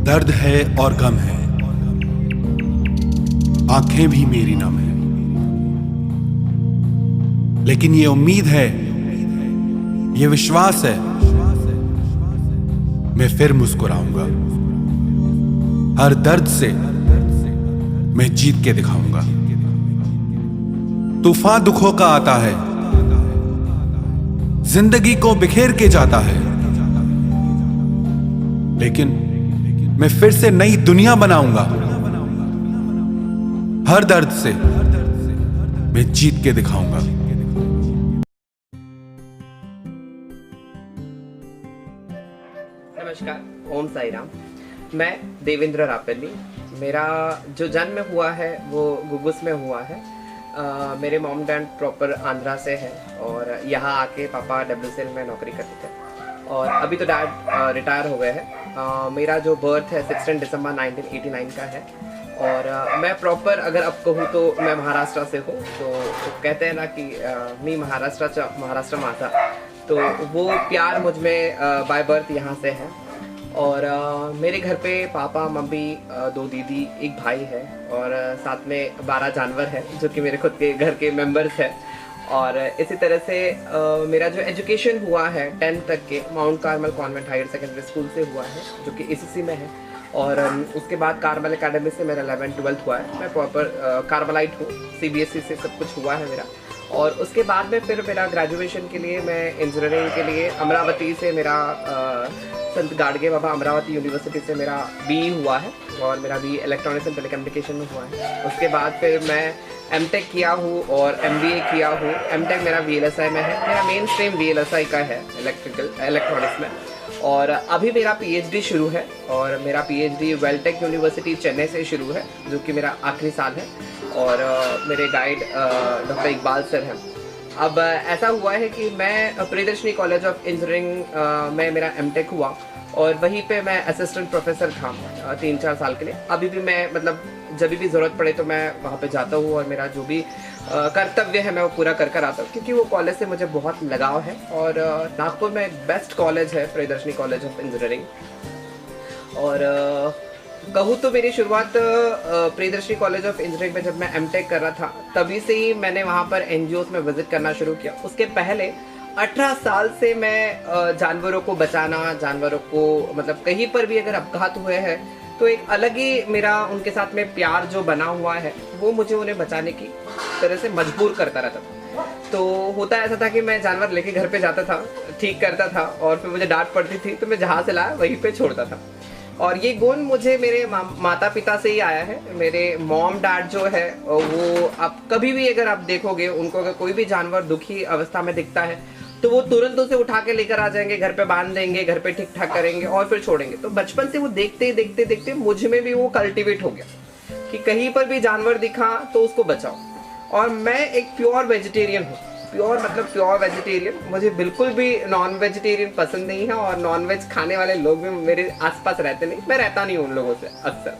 दर्द है और गम है, आंखें भी मेरी नम है, लेकिन ये उम्मीद है, ये विश्वास है, मैं फिर मुस्कुराऊंगा। हर दर्द से मैं जीत के दिखाऊंगा। तूफान दुखों का आता है, जिंदगी को बिखेर के जाता है, लेकिन मैं फिर से नई दुनिया बनाऊंगा। हर दर्द से मैं जीत के दिखाऊंगा। नमस्कार, ओम साई राम। मैं देवेंद्र रापल्ली। मेरा जो जन्म हुआ है वो गुगुस में हुआ है। मेरे मॉम डैड प्रॉपर आंध्रा से है और यहाँ आके पापा WCL में नौकरी करते थे और अभी तो डैड रिटायर हो गए हैं। मेरा जो बर्थ है 16 दिसंबर 1989 का है और मैं प्रॉपर अगर अब कहूँ तो मैं महाराष्ट्र से हूँ। तो कहते हैं ना कि मी महाराष्ट्र माता, तो वो प्यार मुझ में बाय बर्थ यहाँ से है। और मेरे घर पे पापा मम्मी, 2 दीदी, 1 भाई है और साथ में 12 जानवर है जो कि मेरे खुद के घर के मेंबर्स हैं। और इसी तरह से मेरा जो एजुकेशन हुआ है 10th तक के Mount Carmel Convent Higher Secondary School से हुआ है जो कि ACC में है। और उसके बाद कार्मल एकेडमी से मेरा 11th-12th हुआ है। मैं प्रॉपर कार्मलाइट हूँ, CBSE से सब कुछ हुआ है मेरा। और उसके बाद में फिर मेरा ग्रेजुएशन के लिए मैं इंजीनियरिंग के लिए अमरावती से मेरा संत गाडगे बाबा अमरावती यूनिवर्सिटी से मेरा BE हुआ है और मेरा BE इलेक्ट्रॉनिक्स एंड टेलीकम्युनिकेशन में हुआ है। उसके बाद फिर मैं MTech किया हूँ और MBA किया हूँ। MTech मेरा VLSI में है। मेरा मेन स्ट्रीम VLSI का है, इलेक्ट्रॉनिक्स में। और अभी मेरा PhD शुरू है और मेरा PhD वेलटेक यूनिवर्सिटी चेन्नई से शुरू है जो कि मेरा आखिरी साल है। और मेरे गाइड डॉक्टर इकबाल सर हैं। अब ऐसा हुआ है कि मैं प्रियदर्शनी कॉलेज ऑफ इंजीनियरिंग में मेरा MTech हुआ और वहीं पे मैं असिस्टेंट प्रोफेसर था 3-4 साल के लिए। अभी भी मैं मतलब जब भी ज़रूरत पड़े तो मैं वहाँ पे जाता हूँ और मेरा जो भी कर्तव्य है मैं वो पूरा कर आता हूँ क्योंकि वो कॉलेज से मुझे बहुत लगाव है। और नागपुर में एक बेस्ट कॉलेज है प्रियदर्शनी कॉलेज ऑफ इंजीनियरिंग। और कहूँ तो मेरी शुरुआत प्रियदर्शनी कॉलेज ऑफ इंजीनियरिंग में जब मैं MTech कर रहा था तभी से ही मैंने वहाँ पर NGOs में विजिट करना शुरू किया। उसके पहले 18 साल से मैं जानवरों को बचाना, जानवरों को मतलब कहीं पर भी अगर अपघात हुए हैं तो एक अलग ही मेरा उनके साथ में प्यार जो बना हुआ है वो मुझे उन्हें बचाने की तरह से मजबूर करता रहता था। तो होता ऐसा था कि मैं जानवर लेके घर पे जाता था, ठीक करता था और फिर मुझे डांट पड़ती थी तो मैं जहाँ से लाया वहीं पे छोड़ता था। और ये गुण मुझे मेरे माता पिता से ही आया है। मेरे मॉम डैड जो है वो आप कभी भी अगर आप देखोगे उनको अगर कोई भी जानवर दुखी अवस्था में दिखता है तो वो तुरंत उसे उठा के लेकर आ जाएंगे, घर पे बांध देंगे, घर पे ठीक ठाक करेंगे और फिर छोड़ेंगे। तो बचपन से वो देखते देखते देखते मुझ में भी वो कल्टीवेट हो गया कि कहीं पर भी जानवर दिखा तो उसको बचाओ। और मैं एक प्योर वेजिटेरियन हूँ, प्योर मतलब प्योर वेजिटेरियन। मुझे बिल्कुल भी नॉन वेजिटेरियन पसंद नहीं है और नॉन वेज खाने वाले लोग भी मेरे आसपास रहते नहीं। मैं रहता नहीं हूँ उन लोगों से अक्सर,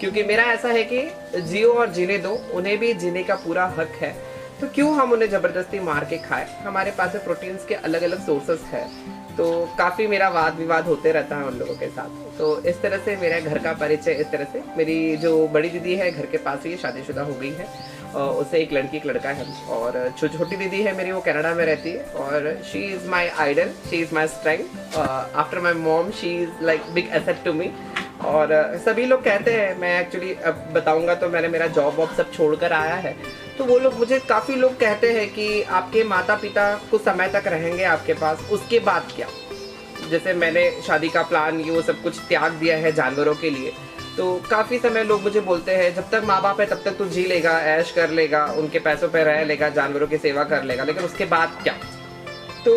क्योंकि मेरा ऐसा है कि जियो और जीने दो, उन्हें भी जीने का पूरा हक है। तो क्यों हम उन्हें जबरदस्ती मार के खाए। हमारे पास प्रोटीन्स के अलग अलग सोर्सेस है। तो काफ़ी मेरा वाद विवाद होते रहता है उन लोगों के साथ। तो इस तरह से मेरा घर का परिचय इस तरह से। मेरी जो बड़ी दीदी है घर के पास ही शादीशुदा हो गई है, उससे एक लड़की एक लड़का है। और छोटी दीदी है मेरी, वो कनाडा में रहती है और she is my idol, she is my strength. After my mom she is like big asset to me. और सभी लोग कहते हैं, मैं एक्चुअली अब बताऊंगा तो मैंने मेरा जॉब वॉब सब छोड़कर आया है तो वो लोग मुझे काफ़ी लोग कहते हैं कि आपके माता पिता कुछ समय तक रहेंगे आपके पास, उसके बाद क्या। जैसे मैंने शादी का प्लान ये वो सब कुछ त्याग दिया है जानवरों के लिए। तो काफ़ी समय लोग मुझे बोलते हैं जब तक माँ बाप है तब तक तू जी लेगा, ऐश कर लेगा, उनके पैसों पे रह लेगा, जानवरों की सेवा कर लेगा, लेकिन उसके बाद क्या। तो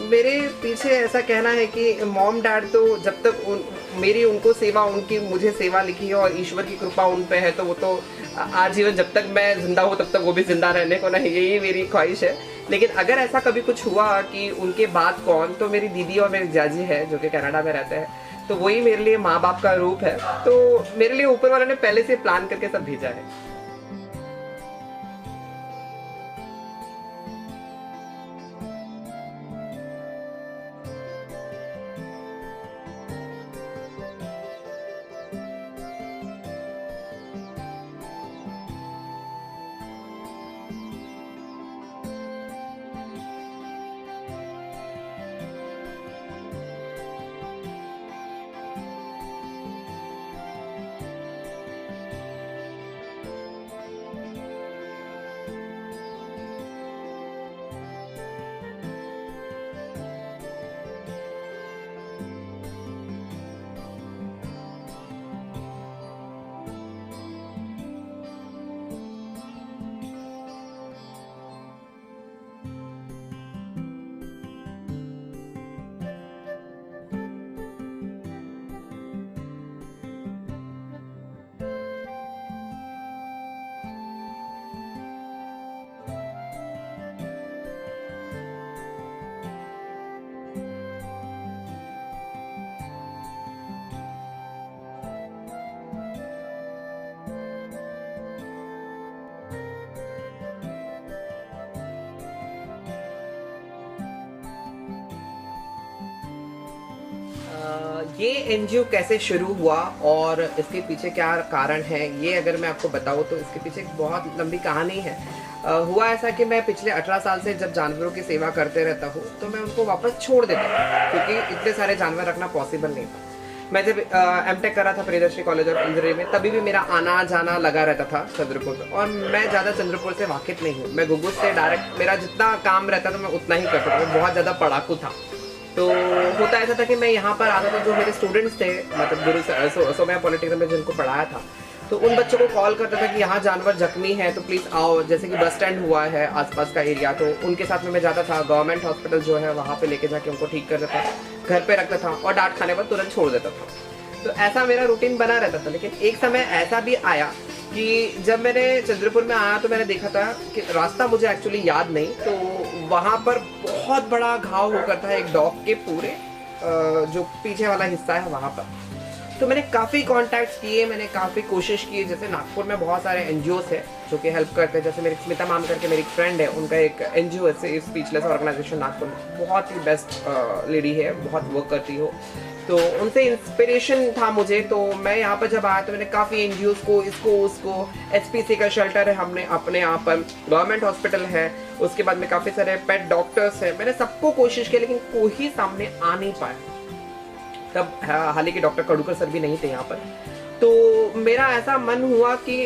मेरे पीछे ऐसा कहना है कि मॉम डैड तो जब तक मेरी उनको सेवा, उनकी मुझे सेवा लिखी है और ईश्वर की कृपा उन पे है तो वो तो आजीवन जब तक मैं जिंदा हूँ तब तक वो भी जिंदा रहने को नहीं, यही मेरी ख्वाहिश है। लेकिन अगर ऐसा कभी कुछ हुआ कि उनके बाद कौन, तो मेरी दीदी और मेरी जाजी है जो कि कनाडा में रहते हैं, तो वही मेरे लिए माँ बाप का रूप है। तो मेरे लिए ऊपर वाले ने पहले से प्लान करके सब भेजा है। ये एनजीओ कैसे शुरू हुआ और इसके पीछे क्या कारण है, ये अगर मैं आपको बताऊं तो इसके पीछे एक बहुत लंबी कहानी है। हुआ ऐसा कि मैं पिछले 18 साल से जब जानवरों की सेवा करते रहता हूँ तो मैं उनको वापस छोड़ देता हूँ, क्योंकि इतने सारे जानवर रखना पॉसिबल नहीं था। मैं जब एमटेक कर रहा था प्रियदर्शनी कॉलेज ऑफ इंजीनियरिंग में, तभी भी मेरा आना जाना लगा रहता था चंद्रपुर में, और मैं ज़्यादा चंद्रपुर से वाकिफ नहीं हूँ। मैं गुगुस से डायरेक्ट मेरा जितना काम रहता था मैं उतना ही करता था, मैं बहुत ज़्यादा पढ़ाकू था। तो होता ऐसा था कि मैं यहाँ पर आता था, जो मेरे स्टूडेंट्स थे, मतलब गुरु सोमया पॉलिटेक्निक में जिनको पढ़ाया था, तो उन बच्चों को कॉल करता था कि यहाँ जानवर जख्मी है तो प्लीज़ आओ। जैसे कि बस स्टैंड हुआ है आसपास का एरिया, तो उनके साथ में मैं जाता था। गवर्नमेंट हॉस्पिटल जो है वहाँ पे लेके जाके उनको ठीक कर देता था, घर पे रखता था और डांट खाने पर तुरंत छोड़ देता था। तो ऐसा मेरा रूटीन बना रहता था। लेकिन एक समय ऐसा भी आया कि जब मैंने चंद्रपुर में आया तो मैंने देखा था कि रास्ता मुझे एक्चुअली याद नहीं, तो वहाँ पर बहुत बड़ा घाव होकर था एक डॉग के पूरे जो पीछे वाला हिस्सा है वहाँ पर। तो मैंने काफ़ी कॉन्टैक्ट्स किए, मैंने काफ़ी कोशिश की। जैसे नागपुर में बहुत सारे एनजीओस है जो कि हेल्प करते हैं। जैसे मेरी स्मिता मैम करके मेरी फ्रेंड है, उनका एक एनजीओ है स्पीचलेस ऑर्गेनाइजेशन नागपुर में, बहुत ही बेस्ट लेडी है, बहुत वर्क करती हो। तो उनसे इंस्पिरेशन था मुझे। तो मैं यहाँ पर जब आया तो मैंने काफ़ी एनजीओस को, इसको उसको, एचपीसी का शेल्टर है हमने अपने यहाँ पर, गवर्नमेंट हॉस्पिटल है, उसके बाद में काफ़ी सारे पेट डॉक्टर्स हैं, मैंने सबको कोशिश की, लेकिन कोई सामने आ नहीं पाया। तब हालांकि डॉक्टर कड़ूकर सर भी नहीं थे यहाँ पर। तो मेरा ऐसा मन हुआ कि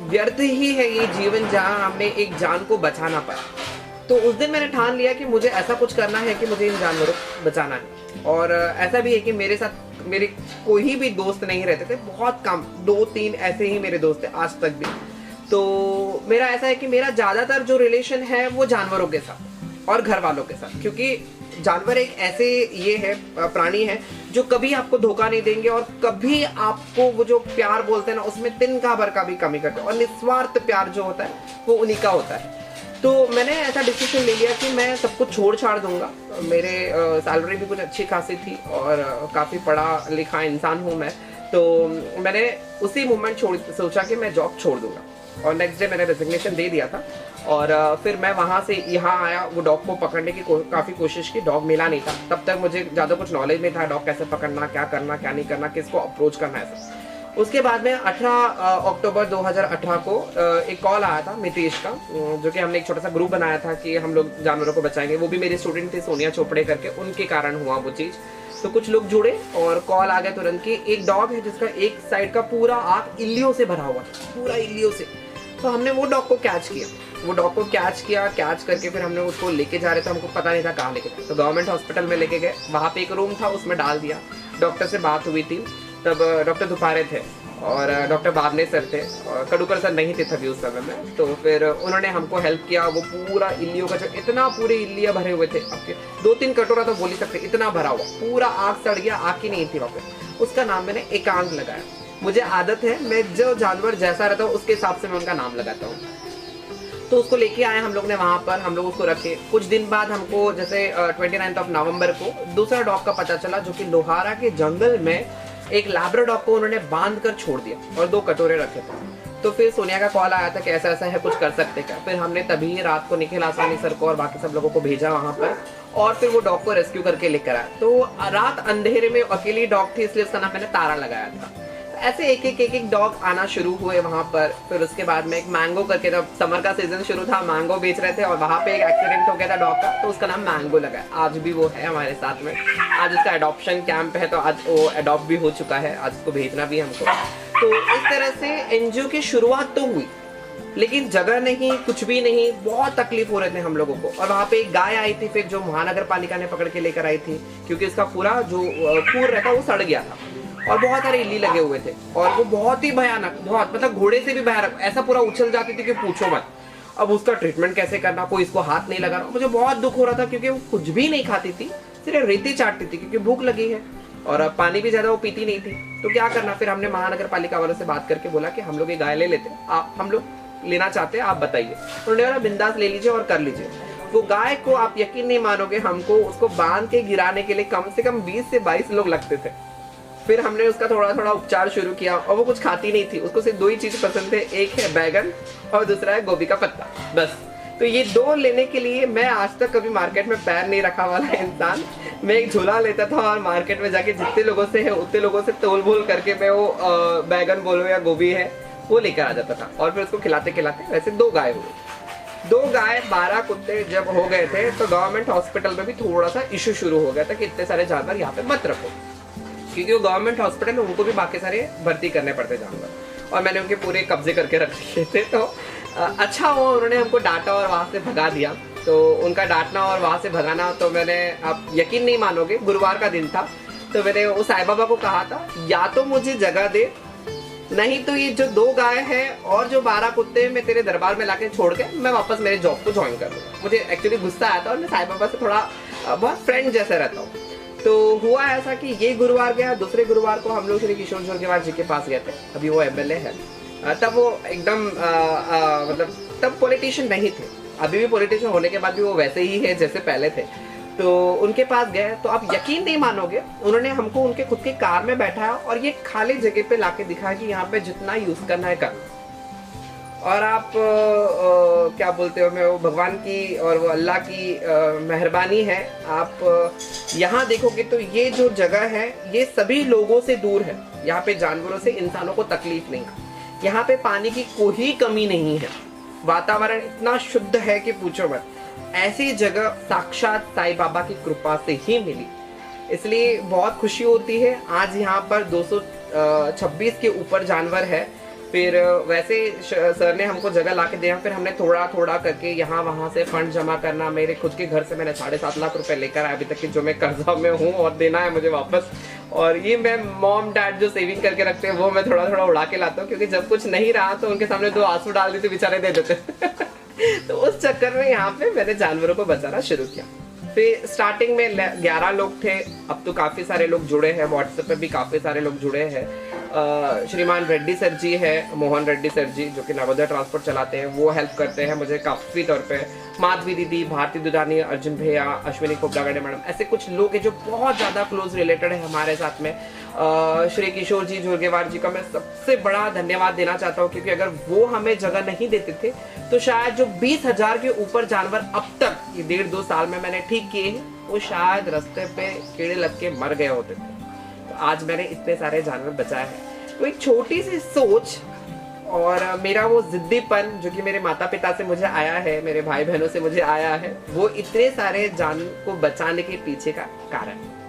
व्यर्थ ही है ये जीवन जहाँ हमने एक जान को बचा ना पाया। तो उस दिन मैंने ठान लिया कि मुझे ऐसा कुछ करना है कि मुझे इन जानवरों को बचाना है। और ऐसा भी है कि मेरे साथ मेरे कोई भी दोस्त नहीं रहते थे, बहुत कम 2-3 ऐसे ही मेरे दोस्त थे आज तक भी। तो मेरा ऐसा है कि मेरा ज़्यादातर जो रिलेशन है वो जानवरों के साथ और घर वालों के साथ, क्योंकि जानवर एक ऐसे ये है प्राणी है जो कभी आपको धोखा नहीं देंगे और कभी आपको वो जो प्यार बोलते हैं ना उसमें तिनका भर का भी कमी करते हैं, और निस्वार्थ प्यार जो होता है वो उन्हीं का होता है। तो मैंने ऐसा डिसीजन ले लिया कि मैं सब कुछ छोड़ छाड़ दूंगा। मेरे सैलरी भी कुछ अच्छी खासी थी और काफ़ी पढ़ा लिखा इंसान हूँ मैं। तो मैंने उसी मोमेंट सोचा कि मैं जॉब छोड़ दूंगा, और नेक्स्ट डे मैंने रेजिग्नेशन दे दिया था। और फिर मैं वहाँ से यहाँ आया, वो डॉग को पकड़ने की काफ़ी कोशिश की, डॉग मिला नहीं था। तब तक मुझे ज़्यादा कुछ नॉलेज नहीं था डॉग कैसे पकड़ना, क्या करना क्या नहीं करना, किसको अप्रोच करना है सब। उसके बाद में 18 अक्टूबर 2018 को एक कॉल आया था नीतीश का, जो कि हमने एक छोटा सा ग्रुप बनाया था कि हम लोग जानवरों को बचाएंगे। वो भी मेरे स्टूडेंट थे सोनिया चोपड़े करके, उनके कारण हुआ वो चीज़। तो कुछ लोग जुड़े और कॉल आ गया तुरंत कि एक डॉग है जिसका एक साइड का पूरा आँख इल्लियों से भरा हुआ था, पूरा इल्लियों से। तो हमने वो डॉग को कैच किया, वो डॉग को कैच करके फिर हमने उसको लेके जा रहे थे, हमको पता नहीं था कहाँ लेके जाए। तो गवर्नमेंट हॉस्पिटल में लेके गए, वहाँ पे एक रूम था उसमें डाल दिया। डॉक्टर से बात हुई थी, तब डॉक्टर दुपारे थे और डॉक्टर बाबने सर थे, और कड़ूकर सर नहीं थे तभी उस समय में। तो फिर उन्होंने हमको हेल्प किया। वो पूरा इल्लियों का जो इतना पूरे इल्लियाँ भरे हुए थे, आपके 2-3 कटोरा तो बोल ही सकते, इतना भरा हुआ, पूरा आँख सड़ गया, आँख ही नहीं थी वहाँ पे। उसका नाम मैंने एकांत लगाया। मुझे आदत है, मैं जो जानवर जैसा रहता हूँ उसके हिसाब से मैं उनका नाम लगाता हूँ। तो उसको लेके आए हम लोग ने वहाँ पर, हम लोग उसको रखे। कुछ दिन बाद हमको जैसे 29 नवंबर को दूसरा डॉग का पता चला, जो कि लोहारा के जंगल में एक लैब्राडॉग को उन्होंने बांध कर छोड़ दिया और 2 कटोरे रखे थे। तो फिर सोनिया का कॉल आया था कि ऐसा ऐसा है, कुछ कर सकते क्या। फिर हमने तभी रात को निखिल आसानी सर को और बाकी सब लोगों को भेजा वहाँ पर, और फिर वो डॉग को रेस्क्यू करके लेकर आया। तो रात अंधेरे में अकेली डॉग थी, इसलिए उसका नाम मैंने तारा लगाया था। ऐसे एक डॉग आना शुरू हुए वहाँ पर। फिर उसके बाद में एक मैंगो करके, जब समर का सीजन शुरू था, मैंगो बेच रहे थे और वहाँ पे एक एक्सीडेंट हो गया था डॉग का, तो उसका नाम मैंगो लगा। आज भी वो है हमारे साथ में। आज उसका अडॉप्शन कैंप है, तो आज वो अडॉप्ट भी हो चुका है, आज उसको भेजना भी हमको। तो इस तरह से एनजीओ की शुरुआत तो हुई, लेकिन जगह नहीं, कुछ भी नहीं, बहुत तकलीफ हो रहे थे हम लोगों को। और वहाँ पे एक गाय आई थी फिर, जो महानगर पालिका ने पकड़ के लेकर आई थी, क्योंकि उसका पूरा जो खूर रहता वो सड़ गया था और बहुत सारे इल्ली लगे हुए थे, और वो बहुत ही भयानक, बहुत मतलब घोड़े से भी भयानक, ऐसा पूरा उछल जाती थी कि पूछो मत। अब उसका ट्रीटमेंट कैसे करना, कोई इसको हाथ नहीं लगा रहा। मुझे बहुत दुख हो रहा था, क्योंकि वो कुछ भी नहीं खाती थी, सिर्फ रेती चाटती थी, क्योंकि भूख लगी है, और पानी भी ज्यादा वो पीती नहीं थी। तो क्या करना, फिर हमने महानगर पालिका वालों से बात करके बोला कि हम लोग ये गाय ले लेते, आप हम लोग लेना चाहते हैं, आप बताइए। उन्होंने बोला बिंदास ले लीजिए और कर लीजिए। वो गाय को आप यकीन नहीं मानोगे, हमको उसको बांध के गिराने के लिए कम से कम 20 से 22 लोग लगते थे। फिर हमने उसका थोड़ा थोड़ा उपचार शुरू किया, और वो कुछ खाती नहीं थी, उसको सिर्फ 2 ही चीज पसंद थे, एक है बैगन और दूसरा है गोभी का पत्ता, बस। तो ये 2 लेने के लिए मैं आज तक कभी मार्केट में पैर नहीं रखा वाला इंसान। मैं एक झोला लेता था और मार्केट में जाके जितने लोगों से है उतने लोगों से तोल बोल करके मैं वो बैगन बोलो या गोभी है वो लेकर आ जाता था, और फिर उसको खिलाते खिलाते वैसे 2 गाय हुए। 2 गाय 12 कुत्ते जब हो गए थे तो गवर्नमेंट हॉस्पिटल में भी थोड़ा सा इशू शुरू हो गया था कि इतने सारे जानवर यहाँ पे मत रखो, क्योंकि वो गवर्नमेंट हॉस्पिटल है, उनको भी बाकी सारे भर्ती करने पड़ते जानवर, और मैंने उनके पूरे कब्जे करके रख दिए थे। तो अच्छा हुआ उन्होंने हमको डांटा और वहाँ से भगा दिया। तो उनका डांटना और वहाँ से भगाना, तो मैंने, आप यकीन नहीं मानोगे, गुरुवार का दिन था, तो मैंने उस साईं बाबा को कहा था या तो मुझे जगह दे, नहीं तो ये जो 2 गाय है और जो 12 कुत्ते मैं तेरे दरबार में लाके छोड़ के मैं वापस मेरे जॉब को ज्वाइन कर लूँगा। मुझे एक्चुअली गुस्सा आया था और मैं साईं बाबा से थोड़ा बहुत फ्रेंड जैसे रहता हूँ। तो हुआ ऐसा कि ये गुरुवार गया, दूसरे गुरुवार को हम लोग श्री किशोर जोरगेवार जी के पास गए थे, अभी वो एमएलए है। तब वो एकदम मतलब तब पॉलिटिशियन नहीं थे, अभी भी पॉलिटिशियन होने के बाद भी वो वैसे ही है जैसे पहले थे। तो उनके पास गए तो आप यकीन नहीं मानोगे, उन्होंने हमको उनके खुद की कार में बैठाया और ये खाली जगह पे लाके दिखाया कि यहाँ पे जितना यूज करना है करना। और आप क्या बोलते हो, मैं वो भगवान की और वो अल्लाह की मेहरबानी है। आप यहाँ देखोगे तो ये जो जगह है ये सभी लोगों से दूर है, यहाँ पे जानवरों से इंसानों को तकलीफ नहीं, यहाँ पे पानी की कोई कमी नहीं है, वातावरण इतना शुद्ध है कि पूछो मत। ऐसी जगह साक्षात साईं बाबा की कृपा से ही मिली, इसलिए बहुत खुशी होती है। आज यहाँ पर 226 के ऊपर जानवर है। फिर वैसे सर ने हमको जगह ला के दिया, फिर हमने थोड़ा थोड़ा करके यहाँ वहाँ से फंड जमा करना। मेरे खुद के घर से मैंने 7.5 लाख रुपए लेकर आया अभी तक की, जो मैं कर्जा में हूँ और देना है मुझे वापस। और ये मैं मॉम डैड जो सेविंग करके रखते हैं वो मैं थोड़ा थोड़ा उड़ा के लाता हूँ, क्योंकि जब कुछ नहीं रहा तो उनके सामने 2 आंसू डाल देते, बेचारे दे देते। तो उस चक्कर में यहाँ पे मैंने जानवरों को बचाना शुरू किया। फिर स्टार्टिंग में 11 लोग थे, अब तो काफी सारे लोग जुड़े हैं, व्हाट्सएप पे भी काफी सारे लोग जुड़े हैं। श्रीमान रेड्डी सर जी है, मोहन रेड्डी सर जी जो कि नवोदय ट्रांसपोर्ट चलाते हैं, वो हेल्प करते हैं मुझे काफी तौर पे। माधवी दीदी, भारती दुदानी, अर्जुन भैया, अश्विनी खोबरागड़े मैडम, ऐसे कुछ लोग हैं जो बहुत ज्यादा क्लोज रिलेटेड है हमारे साथ में। श्री किशोर जी जोरगेवार जी का मैं सबसे बड़ा धन्यवाद देना चाहता हूँ, क्योंकि अगर वो हमें जगह नहीं देते थे तो शायद जो 20,000 के ऊपर जानवर अब तक ये 1.5-2 साल में मैंने ठीक किए हैं, वो शायद रास्ते पे कीड़े लग के मर गए होते थे। तो आज मैंने इतने सारे जानवर बचाए हैं। तो एक छोटी सी सोच और मेरा वो जिद्दीपन जो कि मेरे माता पिता से मुझे आया है, मेरे भाई बहनों से मुझे आया है, वो इतने सारे जानवर को बचाने के पीछे का कारण है।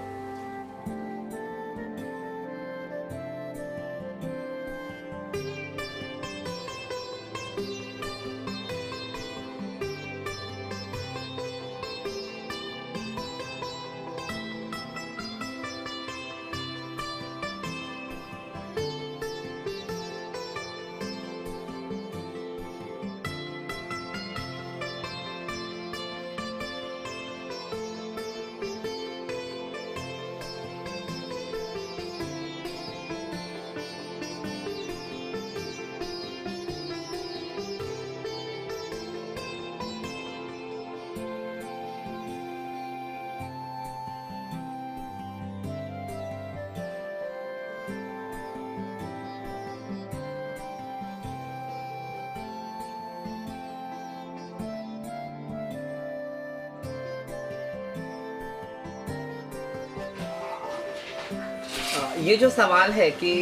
ये जो सवाल है कि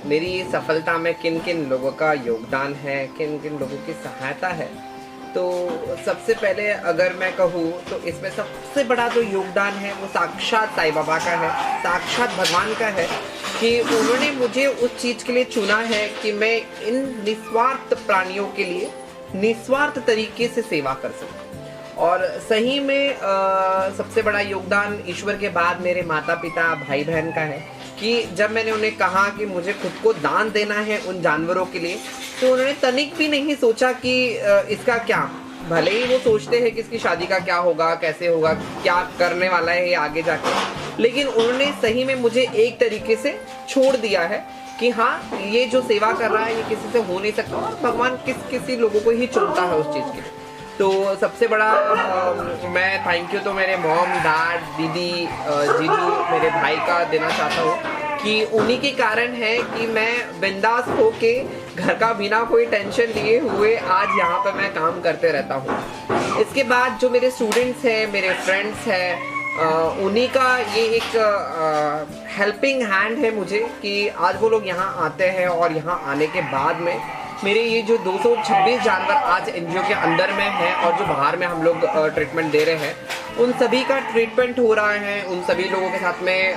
मेरी सफलता में किन किन लोगों का योगदान है, किन किन लोगों की सहायता है, तो सबसे पहले अगर मैं कहूँ तो इसमें सबसे बड़ा जो योगदान है वो साक्षात साईं बाबा का है, साक्षात भगवान का है, कि उन्होंने मुझे उस चीज़ के लिए चुना है कि मैं इन निस्वार्थ प्राणियों के लिए निस्वार्थ तरीके से सेवा कर सकूँ। और सही में सबसे बड़ा योगदान ईश्वर के बाद मेरे माता पिता भाई बहन का है, कि जब मैंने उन्हें कहा कि मुझे खुद को दान देना है उन जानवरों के लिए, तो उन्होंने तनिक भी नहीं सोचा कि इसका क्या, भले ही वो सोचते हैं कि इसकी शादी का क्या होगा, कैसे होगा, क्या करने वाला है ये आगे जाके, लेकिन उन्होंने सही में मुझे एक तरीके से छोड़ दिया है कि हाँ ये जो सेवा कर रहा है ये किसी से हो नहीं सकता, और भगवान किसी लोगों को ही चुनता है उस चीज़ के लिए। तो सबसे बड़ा मैं थैंक यू तो मेरे मॉम डैड दीदी जीजू मेरे भाई का देना चाहता हूँ, कि उन्हीं के कारण है कि मैं बिंदास होके घर का बिना कोई टेंशन लिए हुए आज यहाँ पे मैं काम करते रहता हूँ। इसके बाद जो मेरे स्टूडेंट्स हैं, मेरे फ्रेंड्स हैं, उन्हीं का ये एक हेल्पिंग हैंड है मुझे कि आज वो लोग यहाँ आते हैं और यहाँ आने के बाद में मेरे ये जो 226 जानवर आज एनजीओ के अंदर में हैं और जो बाहर में हम लोग ट्रीटमेंट दे रहे हैं, उन सभी का ट्रीटमेंट हो रहा है। उन सभी लोगों के साथ में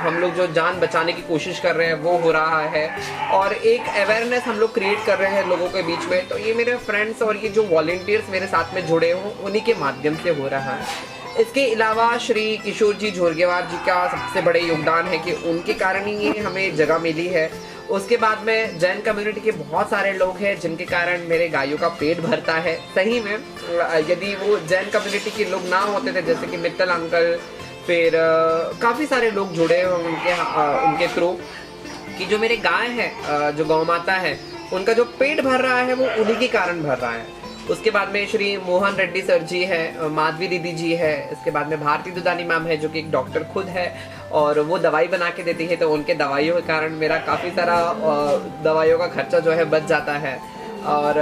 हम लोग जो जान बचाने की कोशिश कर रहे हैं वो हो रहा है और एक अवेयरनेस हम लोग क्रिएट कर रहे हैं लोगों के बीच में। तो ये मेरे फ्रेंड्स और ये जो वॉलंटियर्स मेरे साथ में जुड़े हों, उन्हीं के माध्यम से हो रहा है। इसके अलावा श्री किशोर जी झोरगेवार जी का सबसे बड़े योगदान है कि उनके कारण ही ये हमें जगह मिली है। उसके बाद में जैन कम्युनिटी के बहुत सारे लोग हैं जिनके कारण मेरे गायों का पेट भरता है। सही में यदि वो जैन कम्युनिटी के लोग ना होते थे, जैसे कि मित्तल अंकल, फिर काफ़ी सारे लोग जुड़े हुए उनके थ्रू, कि जो मेरे गाय है, जो गौ माता है, उनका जो पेट भर रहा है वो उन्हीं के कारण भर रहा है। उसके बाद में श्री मोहन रेड्डी सर जी है, माधवी दीदी जी है, इसके बाद में भारती दुदानी मैम है जो कि एक डॉक्टर खुद है और वो दवाई बना के देती है। तो उनके दवाइयों के कारण मेरा काफ़ी सारा दवाइयों का खर्चा जो है बच जाता है। और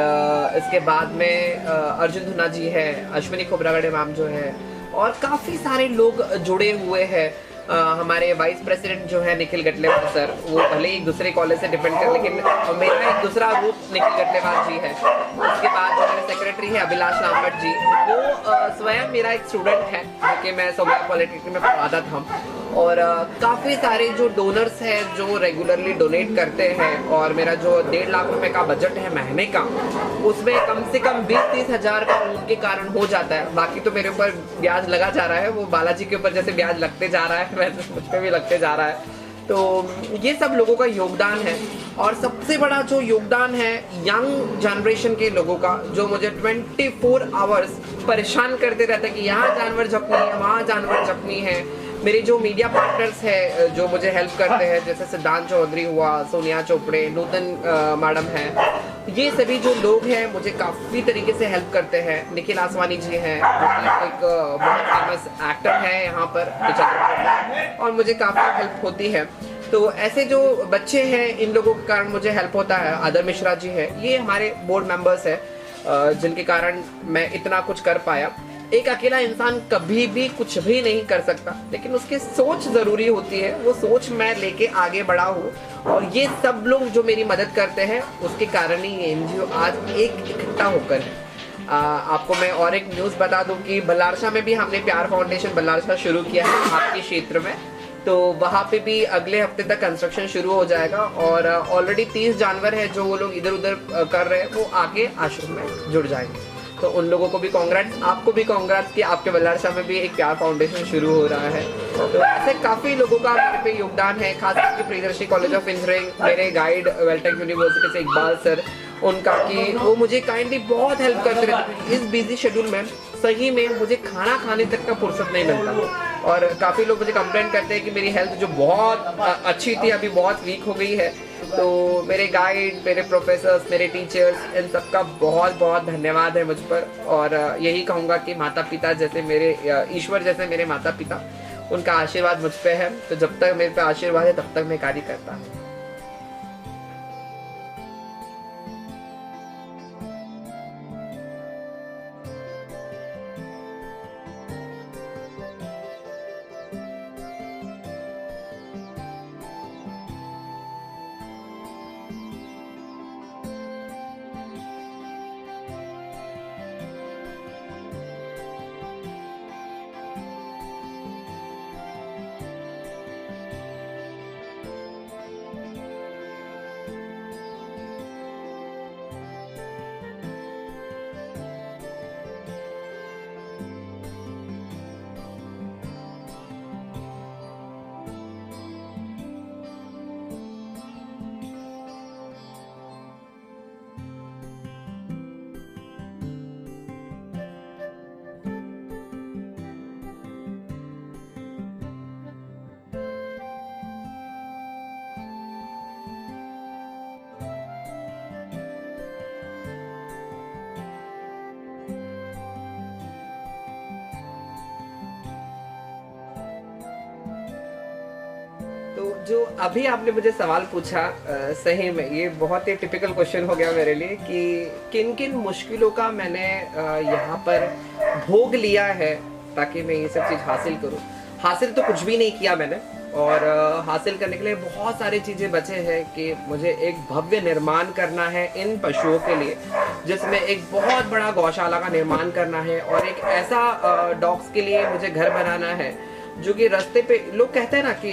इसके बाद में अर्जुन धुना जी है, अश्विनी खोबरागड़े मैम जो है, और काफ़ी सारे लोग जुड़े हुए हैं। हमारे वाइस प्रेसिडेंट जो है निखिल गटलेवाल सर, वो भले ही दूसरे कॉलेज से डिपेंड कर, लेकिन मेरा एक दूसरा रूप निखिल गटलेवाल जी है। उसके बाद जो मेरे सेक्रेटरी है अभिलाष लामट जी, वो स्वयं मेरा एक स्टूडेंट है जो कि मैं सोमनाथ पॉलिटेक्निक में पढ़ाता था। और काफ़ी सारे जो डोनर्स हैं जो रेगुलरली डोनेट करते हैं, और मेरा जो 1.5 लाख रुपए का बजट है महीने का, उसमें कम से कम 20-30 हज़ार का उनके कारण हो जाता है। बाकी तो मेरे ऊपर ब्याज लगा जा रहा है, वो बालाजी के ऊपर जैसे ब्याज लगते जा रहा है वैसे मुझ पर भी लगते जा रहा है। तो ये सब लोगों का योगदान है। और सबसे बड़ा जो योगदान है यंग जनरेशन के लोगों का, जो मुझे 24 आवर्स परेशान करते रहते हैं कि यहाँ जानवर जख्मी है, वहाँ जानवर जख्मी है। मेरे जो मीडिया पार्टनर्स है जो मुझे हेल्प करते हैं, जैसे सिद्धांत चौधरी हुआ, सोनिया चोपड़े, नूतन मैडम है, ये सभी जो लोग हैं मुझे काफ़ी तरीके से हेल्प करते हैं। निखिल आसवानी जी हैं जो कि एक बहुत फेमस एक्टर है यहाँ पर छतरपुर, और मुझे काफ़ी हेल्प होती है। तो ऐसे जो बच्चे हैं, इन लोगों के कारण मुझे हेल्प होता है। आदर मिश्रा जी है, ये हमारे बोर्ड मेंबर्स हैं जिनके कारण मैं इतना कुछ कर पाया। एक अकेला इंसान कभी भी कुछ भी नहीं कर सकता, लेकिन उसकी सोच ज़रूरी होती है। वो सोच मैं लेके आगे बढ़ा हूँ, और ये सब लोग जो मेरी मदद करते हैं उसके कारण ही ये एनजीओ आज एक इकट्ठा होकर है। आपको मैं और एक न्यूज़ बता दूं कि बल्लारशाह में भी हमने प्यार फाउंडेशन बल्लारशाह शुरू किया है आपके क्षेत्र में। तो वहाँ पे भी अगले हफ्ते तक कंस्ट्रक्शन शुरू हो जाएगा, और ऑलरेडी 30 जानवर है जो वो लोग इधर उधर कर रहे हैं, वो आगे आश्रम में जुड़ जाएंगे। तो उन लोगों को भी कांग्रेट्स, आपको भी कांग्रेट्स कि आपके बल्लारशाह में भी एक प्यार फाउंडेशन शुरू हो रहा है। तो ऐसे काफ़ी लोगों का मेरे पे योगदान है, खास करके प्रियदर्शी कॉलेज ऑफ इंजीनियरिंग, मेरे गाइड वेल्टेक यूनिवर्सिटी से इकबाल सर, उनका कि वो मुझे काइंडली बहुत हेल्प करते रहते। इस बिजी शेड्यूल में सही में मुझे खाना खाने तक का फुर्सत नहीं मिलता, और काफ़ी लोग मुझे कंप्लेंट करते हैं कि मेरी हेल्थ जो बहुत अच्छी थी अभी बहुत वीक हो गई है। तो मेरे गाइड, मेरे प्रोफेसर्स, मेरे टीचर्स, इन सबका बहुत बहुत धन्यवाद है मुझ पर। और यही कहूँगा कि माता पिता जैसे मेरे, ईश्वर जैसे मेरे माता पिता, उनका आशीर्वाद मुझ पर है। तो जब तक मेरे पे आशीर्वाद है तब तक मैं कार्य करता हूँ। जो अभी आपने मुझे सवाल पूछा, सही में ये बहुत ही टिपिकल क्वेश्चन हो गया मेरे लिए कि किन किन मुश्किलों का मैंने यहाँ पर भोग लिया है ताकि मैं ये सब चीज़ हासिल करूँ। हासिल तो कुछ भी नहीं किया मैंने, और हासिल करने के लिए बहुत सारी चीज़ें बचे हैं कि मुझे एक भव्य निर्माण करना है इन पशुओं के लिए, जिसमें एक बहुत बड़ा गौशाला का निर्माण करना है, और एक ऐसा डॉग्स के लिए मुझे घर बनाना है जो कि रास्ते पे लोग कहते हैं ना कि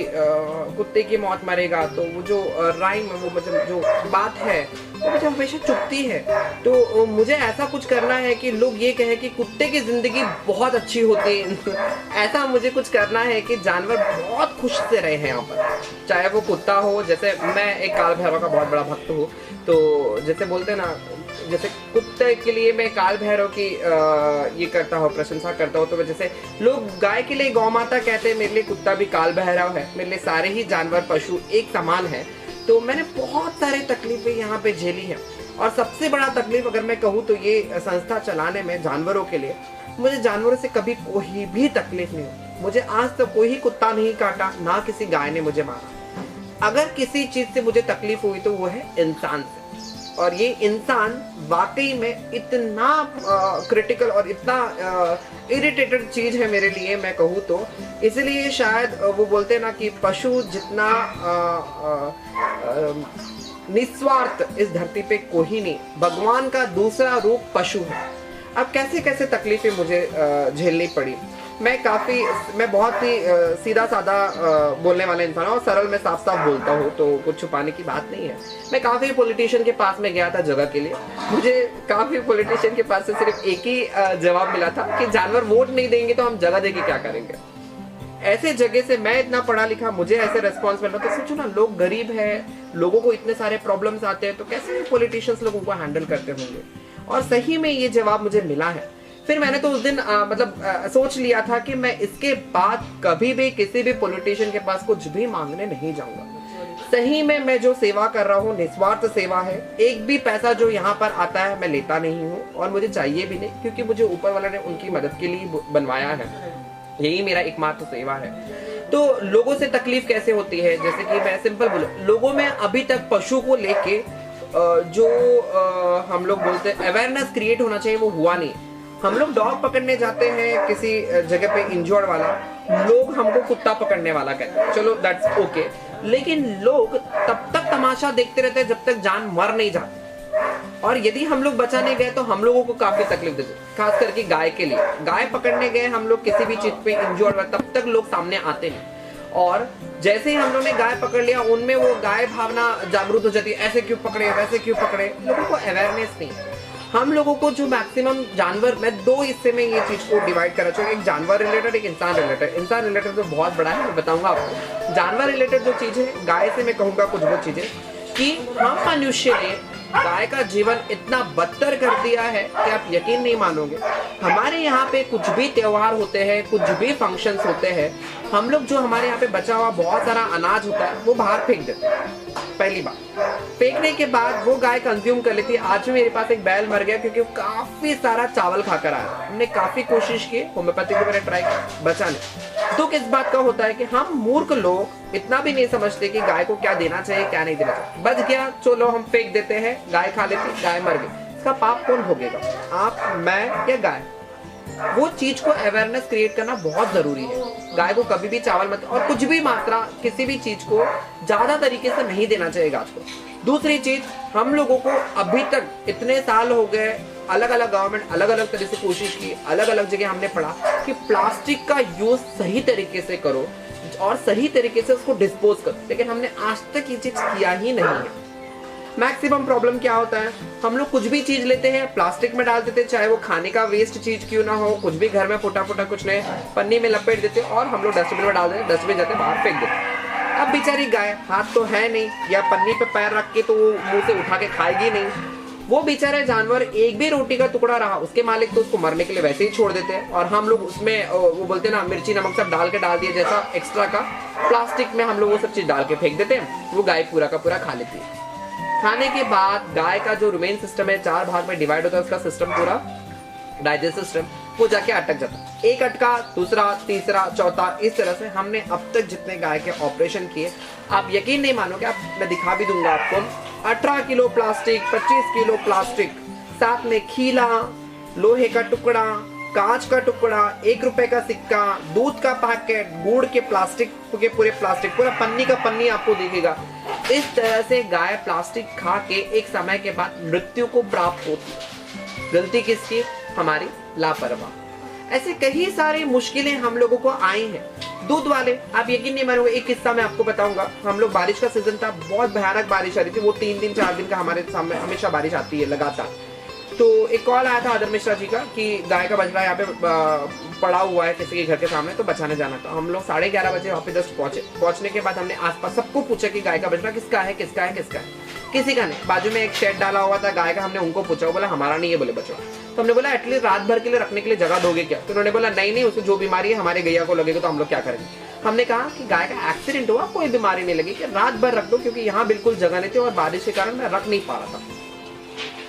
कुत्ते की मौत मरेगा, तो वो जो राइम, वो मतलब जो बात है वो मुझे हमेशा चुभती है। तो मुझे ऐसा कुछ करना है कि लोग ये कहें कि कुत्ते की जिंदगी बहुत अच्छी होती है। ऐसा मुझे कुछ करना है कि जानवर बहुत खुश से रहे हैं यहाँ पर, चाहे वो कुत्ता हो। जैसे मैं एक काल भैरव का बहुत बड़ा भक्त हूँ, तो जैसे बोलते हैं ना, जैसे कुत्ते के लिए मैं काल भैरव की ये करता हूँ, प्रशंसा करता हूँ। तो जैसे लोग गाय के लिए गौ माता कहते हैं, मेरे लिए कुत्ता भी काल भैरव है, मेरे लिए सारे ही जानवर पशु एक समान है। तो मैंने बहुत सारे तकलीफें यहाँ पे झेली है, और सबसे बड़ा तकलीफ अगर मैं कहूँ तो ये संस्था चलाने में जानवरों के लिए, मुझे जानवरों से कभी कोई भी तकलीफ नहीं हुई। मुझे आज तक कोई ही कुत्ता नहीं काटा, ना किसी गाय ने मुझे मारा। अगर किसी चीज से मुझे तकलीफ हुई तो वो है इंसान से, और ये इंसान वाकई में इतना क्रिटिकल और इतना इरिटेटेड चीज है मेरे लिए, मैं कहूँ तो। इसलिए शायद वो बोलते हैं ना कि पशु जितना निस्वार्थ इस धरती पे कोई नहीं, भगवान का दूसरा रूप पशु है। अब कैसे कैसे तकलीफें मुझे झेलनी पड़ी। मैं बहुत ही सीधा साधा बोलने वाला इंसान हूँ, और सरल में साफ साफ बोलता हूँ, तो कुछ छुपाने की बात नहीं है। मैं काफ़ी पॉलिटिशियन के पास में गया था जगह के लिए। मुझे काफ़ी पॉलिटिशियन के पास से सिर्फ एक ही जवाब मिला था कि जानवर वोट नहीं देंगे तो हम जगह देके क्या करेंगे। ऐसे जगह से मैं इतना पढ़ा लिखा, मुझे ऐसे रेस्पॉन्स मिल रहा, तो सोचो ना, लोग गरीब है, लोगों को इतने सारे प्रॉब्लम्स आते हैं, तो कैसे पॉलिटिशियंस लोगों को हैंडल करते होंगे। और सही में ये जवाब मुझे मिला है। फिर मैंने तो उस दिन सोच लिया था कि मैं इसके बाद कभी भी किसी भी पॉलिटिशियन के पास कुछ भी मांगने नहीं जाऊंगा। सही में मैं जो सेवा कर रहा हूँ निस्वार्थ सेवा है। एक भी पैसा जो यहाँ पर आता है मैं लेता नहीं हूँ, और मुझे चाहिए भी नहीं, क्योंकि मुझे ऊपर वाले ने उनकी मदद के लिए बनवाया है। यही मेरा एकमात्र सेवा है। तो लोगों से तकलीफ कैसे होती है, जैसे कि मैं सिंपल बोलूं, लोगों में अभी तक पशु को लेके जो हम लोग बोलते हैं अवेयरनेस क्रिएट होना चाहिए, वो हुआ नहीं। हम लोग डॉग पकड़ने जाते हैं किसी जगह पे इंजर्ड वाला, लोग हमको कुत्ता पकड़ने वाला कहते हैं, चलो दैट्स ओके। लेकिन लोग तब तक तमाशा देखते रहते हैं जब तक जान मर नहीं जाती, और यदि हम लोग बचाने गए तो हम लोगों को काफी तकलीफ देते, खास करके गाय के लिए। गाय पकड़ने गए हम लोग किसी भी चीज पे इंजर्ड, तब तक लोग सामने आते नहीं, और जैसे ही हम लोग ने गाय पकड़ लिया उनमें वो गाय भावना जागरूक हो जाती है, ऐसे क्यों पकड़े, वैसे क्यों पकड़े। लोगों को अवेयरनेस नहीं। हम लोगों को जो मैक्सिमम जानवर, मैं दो हिस्से में ये चीज को डिवाइड करना चाहिए, एक जानवर रिलेटेड, एक इंसान रिलेटेड। इंसान रिलेटेड तो बहुत बड़ा है, मैं बताऊंगा आपको। जानवर रिलेटेड जो चीज है, गाय से मैं कहूंगा कुछ वो चीजें कि हम मनुष्य ने गाय का जीवन इतना बदतर कर दिया है कि आप यकीन नहीं मानोगे। हमारे यहाँ पे कुछ भी त्योहार होते हैं, कुछ भी फंक्शंस होते हैं, हम लोग जो हमारे यहाँ पे बचा हुआ बहुत सारा अनाज होता है वो बाहर फेंक देते हैं। पहली बात, फेंकने के बाद वो गाय कंज्यूम कर लेती है। आज भी मेरे पास एक बैल मर गया क्योंकि वो काफी सारा चावल खाकर आया। हमने काफी कोशिश की, होम्योपैथी को मैंने ट्राई किया, बचा नहीं। दुख इस बात का होता है कि हम मूर्ख लोग इतना भी नहीं समझते कि गाय को क्या देना चाहिए, क्या नहीं देना चाहिए। बच गया, चलो हम फेंक देते हैं, गाय खा लेती, गाय मर गई। इसका पाप कौन भोगेगा, आप, मैं या गाय? वो चीज को अवेयरनेस क्रिएट करना बहुत जरूरी है। गाय को कभी भी चावल मत, और कुछ भी मात्रा किसी भी चीज को ज्यादा तरीके से नहीं देना चाहिए गाय को। दूसरी चीज, हम लोगों को अभी तक इतने साल हो गए, अलग अलग गवर्नमेंट अलग अलग तरह से कोशिश की, अलग अलग जगह हमने पढ़ा कि प्लास्टिक का यूज सही तरीके से करो और सही तरीके से उसको डिस्पोज करो, लेकिन हमने आज तक ये चीज किया ही नहीं है। मैक्सिमम प्रॉब्लम क्या होता है, हम लोग कुछ भी चीज लेते हैं प्लास्टिक में डाल देते हैं, चाहे वो खाने का वेस्ट चीज क्यों ना हो, कुछ भी घर में फुटा फुटा कुछ नहीं, पन्नी में लपेट देते हैं और हम लोग डस्टबिन में डाल देते हैं, डस्टबिन जाते बाहर फेंक देते हैं। अब बेचारी गाय, हाथ तो है नहीं, या पन्नी पे पैर रख के तो मुंह से उठा के खाएगी नहीं। वो बेचारे जानवर, एक भी रोटी का टुकड़ा रहा, उसके मालिक तो उसको मरने के लिए वैसे ही छोड़ देते हैं, और हम लोग उसमें वो बोलते हैं ना, मिर्ची नमक सब डाल के डाल दिए जैसा एक्स्ट्रा का, प्लास्टिक में हम लोग वो सब चीज डाल के फेंक देते हैं। वो गाय पूरा का पूरा खा लेती है। खाने के बाद गाय का जो रिमेन सिस्टम है 4 भाग में डिवाइड होता है, उसका सिस्टम पूरा डाइजेस्ट सिस्टम। वो जाके अटक जाता है। एक अटका, दूसरा, तीसरा, चौथा, इस तरह से हमने अब तक जितने गाय के ऑपरेशन किए, आप यकीन नहीं मानोगे, आप मैं दिखा भी दूंगा आपको, 18 किलो प्लास्टिक, 25 किलो प्लास्टिक, साथ में खीला, लोहे का टुकड़ा, कांच का टुकड़ा, 1 रुपए का सिक्का, दूध का पैकेट, गुड़ के प्लास्टिक के पूरे प्लास्टिक, पूरा पन्नी का पन्नी आपको दिखेगा। इस तरह से गाय प्लास्टिक खा के एक समय के बाद मृत्यु को प्राप्त होती है। गलती किसकी? हमारी लापरवाह। ऐसे कई सारी मुश्किलें हम लोगों को आई हैं। दूध वाले, आप यकीन नहीं मानोगे, एक किस्सा मैं आपको बताऊंगा। हम लोग, बारिश का सीजन था, बहुत भयानक बारिश आ रही थी, वो 3 दिन 4 दिन का हमारे सामने हमेशा बारिश आती है लगातार। तो एक कॉल आया था आदर मिश्रा जी का कि गाय का बछड़ा यहाँ पे पड़ा हुआ है किसी के घर के सामने, तो बचाने जाना था। हम लोग 11:30 बजे वहाँ पे जस्ट पहुंचे। पहुंचने के बाद हमने आसपास सबको पूछा कि गाय का बछड़ा किसका है, किसका है, किसका है। किसी का नहीं। बाजू में एक शेड डाला हुआ था गाय का, हमने उनको पूछा, वो बोला हमारा नहीं है बोले बछड़ा। तो हमने बोला एटलीस्ट रात भर के लिए रखने के लिए जगह दोगे क्या? तो उन्होंने बोला नहीं नहीं, उसको जो बीमारी है हमारे गैया को लगेगा तो हम लोग क्या करेंगे। हमने कहा कि गाय का एक्सीडेंट हुआ, कोई बीमारी नहीं लगी, कि रात भर रख दो, क्योंकि यहाँ बिल्कुल जगह नहीं थी और बारिश के कारण मैं रख नहीं पा रहा था।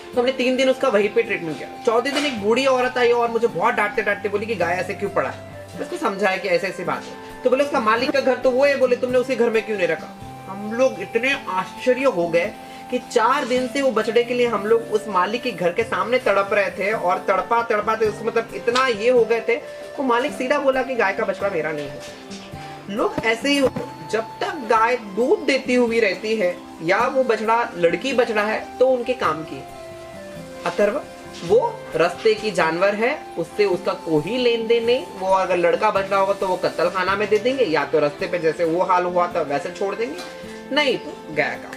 तो हमने 3 दिन उसका वहीं पे ट्रीटमेंट किया। 14 दिन एक बूढ़ी औरत आई और मुझे बहुत डांटते डांटते बोली कि गाय ऐसे क्यों पड़ा है। उसको समझाया कि ऐसे ऐसी बात है। तो बोले उसका मालिक का घर तो वो है, बोले तुमने उसी घर में क्यों नहीं रखा। हम लोग इतने आश्चर्य हो गए कि 4 दिन से वो बछड़े के लिए हम लोग उस मालिक के घर के सामने तड़प रहे थे और तड़पा थे, मतलब इतना ये हो गए थे। वो मालिक सीधा बोला कि गाय का बछड़ा मेरा नहीं है। लोग ऐसे ही होते, जब तक गाय दूध देती हुई रहती है या वो बछड़ा लड़की बछड़ा है तो उनके काम की। अथर्व वो रास्ते की जानवर है, उससे उसका कोई लेन देन नहीं। वो अगर लड़का बछड़ा होगा तो वो कत्ल खाना में दे देंगे, या तो रास्ते पे जैसे वो हाल हुआ था वैसे छोड़ देंगे, नहीं तो गाय का।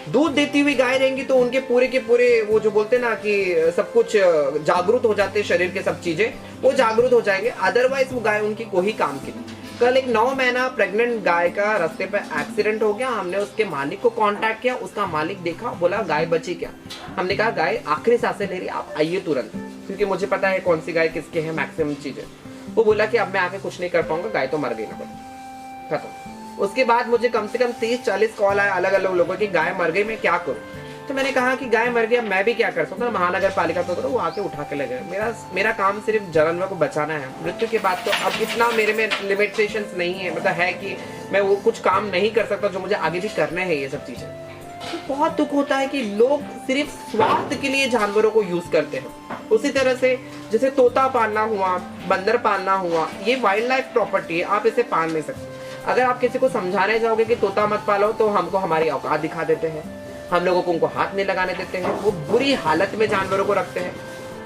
दूध देती हुई गाय रहेंगी तो उनके पूरे के पूरे वो जो बोलते ना कि सब कुछ जागरूक हो जाते हैं, शरीर के सब चीजें वो जागरूक हो जाएंगे। अदरवाइज वो गाय उनकी कोई काम की नहीं। कल एक 9 महीना प्रेग्नेंट गाय का रास्ते पे एक्सीडेंट हो गया। हमने उसके मालिक को कांटेक्ट किया, उसका मालिक देखा, बोला गाय बची क्या। हमने कहा गाय आखिरी सांसें ले रही, आप आइए तुरंत, क्योंकि मुझे पता है कौन सी गाय किसके है मैक्सिमम चीजें। वो बोला कि अब मैं आके कुछ नहीं कर पाऊंगा, गाय तो मर गई ना, खत्म। उसके बाद मुझे कम से कम 30-40 कॉल आए अलग अलग लोगों की, गाय मर गई मैं क्या करूं। तो मैंने कहा कि गाय मर गई, अब मैं भी क्या कर सकता हूँ। महानगर पालिका तो वो आके उठा के ले गए। मेरा काम सिर्फ जानवर को बचाना है। मृत्यु के बाद तो अब इतना मेरे में लिमिटेशंस नहीं है, मतलब है कि मैं वो कुछ काम नहीं कर सकता जो मुझे आगे भी करने हैं ये सब चीजें। तो बहुत दुख होता है कि लोग सिर्फ स्वार्थ के लिए जानवरों को यूज करते हैं। उसी तरह से जैसे तोता पालना हुआ, बंदर पालना हुआ, ये वाइल्ड लाइफ प्रॉपर्टी है, आप इसे पाल नहीं सकते। अगर आप किसी को समझाने जाओगे कि तोता मत पालो तो हमको हमारी औकात दिखा देते हैं, हम लोगों को उनको हाथ नहीं लगाने देते हैं, वो बुरी हालत में जानवरों को रखते हैं।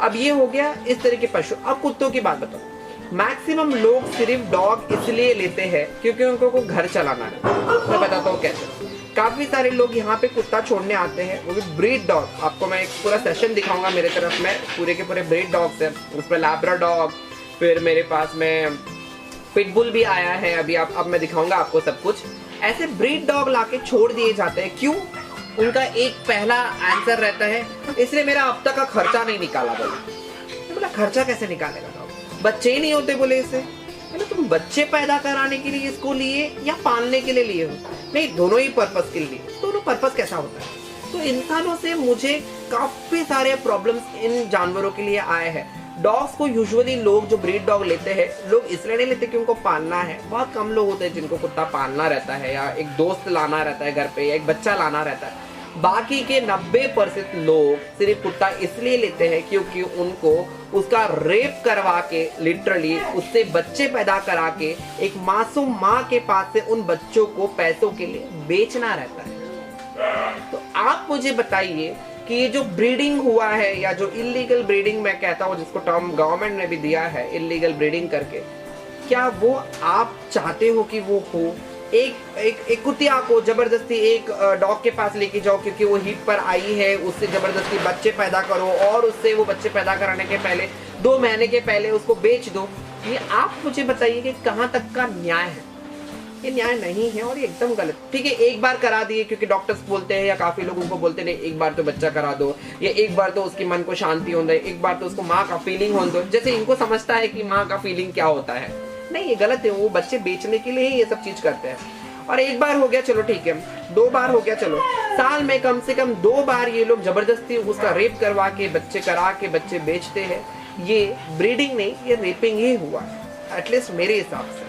अब ये हो गया इस तरह के पशु। अब कुत्तों की बात बताओ। मैक्सिमम लोग सिर्फ डॉग इसलिए लेते हैं क्योंकि उनको को घर चलाना है। मैं बताता हूँ कैसे। काफी सारे लोग यहाँ पे कुत्ता छोड़ने आते हैं, वो भी ब्रीड डॉग। आपको मैं एक पूरा सेशन दिखाऊंगा मेरे तरफ में, पूरे के पूरे ब्रीड डॉग्स है। उसमें लैब्राडॉग, फिर मेरे पास में पिटबुल भी आया है अभी। अब मैं दिखाऊंगा आपको सब कुछ। ऐसे ब्रीड डॉग लाके छोड़ दिए जाते हैं। क्यों? उनका एक पहला आंसर रहता है, इसलिए मेरा अब तक का खर्चा नहीं निकाला। बोला खर्चा कैसे निकालेगा, बच्चे ही नहीं होते बोले इससे। तुम बच्चे पैदा कराने के लिए इसको लिए या पालने के लिए लिए हो? नहीं, दोनों ही पर्पस के लिए। दोनों पर्पस कैसा होता है? तो इंसानों से मुझे काफी सारे प्रॉब्लम्स इन जानवरों के लिए आए हैं। डॉग्स को यूजुअली लोग जो ब्रीड डॉग लेते हैं, लोग इसलिए नहीं लेते कि उनको पालना है। बहुत कम लोग होते हैं जिनको कुत्ता पालना रहता है, या एक दोस्त लाना रहता है घर पे, या एक बच्चा लाना रहता है। बाकी के 90% लोग सिर्फ कुत्ता इसलिए लेते हैं क्योंकि उनको उसका रेप करवा के, लिटरली उससे बच्चे पैदा करा के एक मासूम माँ के पास से उन बच्चों को पैसों के लिए बेचना रहता है। तो आप मुझे बताइए कि ये जो ब्रीडिंग हुआ है, या जो इलीगल ब्रीडिंग मैं कहता हूँ, जिसको टर्म गवर्नमेंट ने भी दिया है इलीगल ब्रीडिंग करके, क्या वो आप चाहते हो कि वो हो? एक कुतिया को जबरदस्ती एक डॉग के पास लेके जाओ क्योंकि वो हीट पर आई है, उससे जबरदस्ती बच्चे पैदा करो और उससे वो बच्चे पैदा कराने के पहले 2 महीने के पहले उसको बेच दो। ये आप मुझे बताइए कि कहाँ तक का न्याय है? ये न्याय नहीं है और ये एकदम गलत। ठीक है, एक बार करा दिए क्योंकि डॉक्टर्स बोलते हैं या काफी लोग उनको बोलते हैं एक बार तो बच्चा करा दो, या एक बार तो उसके मन को शांति हो दे, एक बार तो उसको माँ का फीलिंग हो दो। जैसे इनको समझता है कि माँ का फीलिंग क्या होता है। नहीं, ये गलत है। वो बच्चे बेचने के लिए ही ये सब चीज करते हैं। और एक बार हो गया चलो ठीक है, 2 बार हो गया चलो, साल में कम से कम 2 बार ये लोग जबरदस्ती उसका रेप करवा के बच्चे करा के बच्चे बेचते हैं। ये ब्रीडिंग नहीं, ये रेपिंग ही हुआ है, एटलीस्ट मेरे हिसाब से।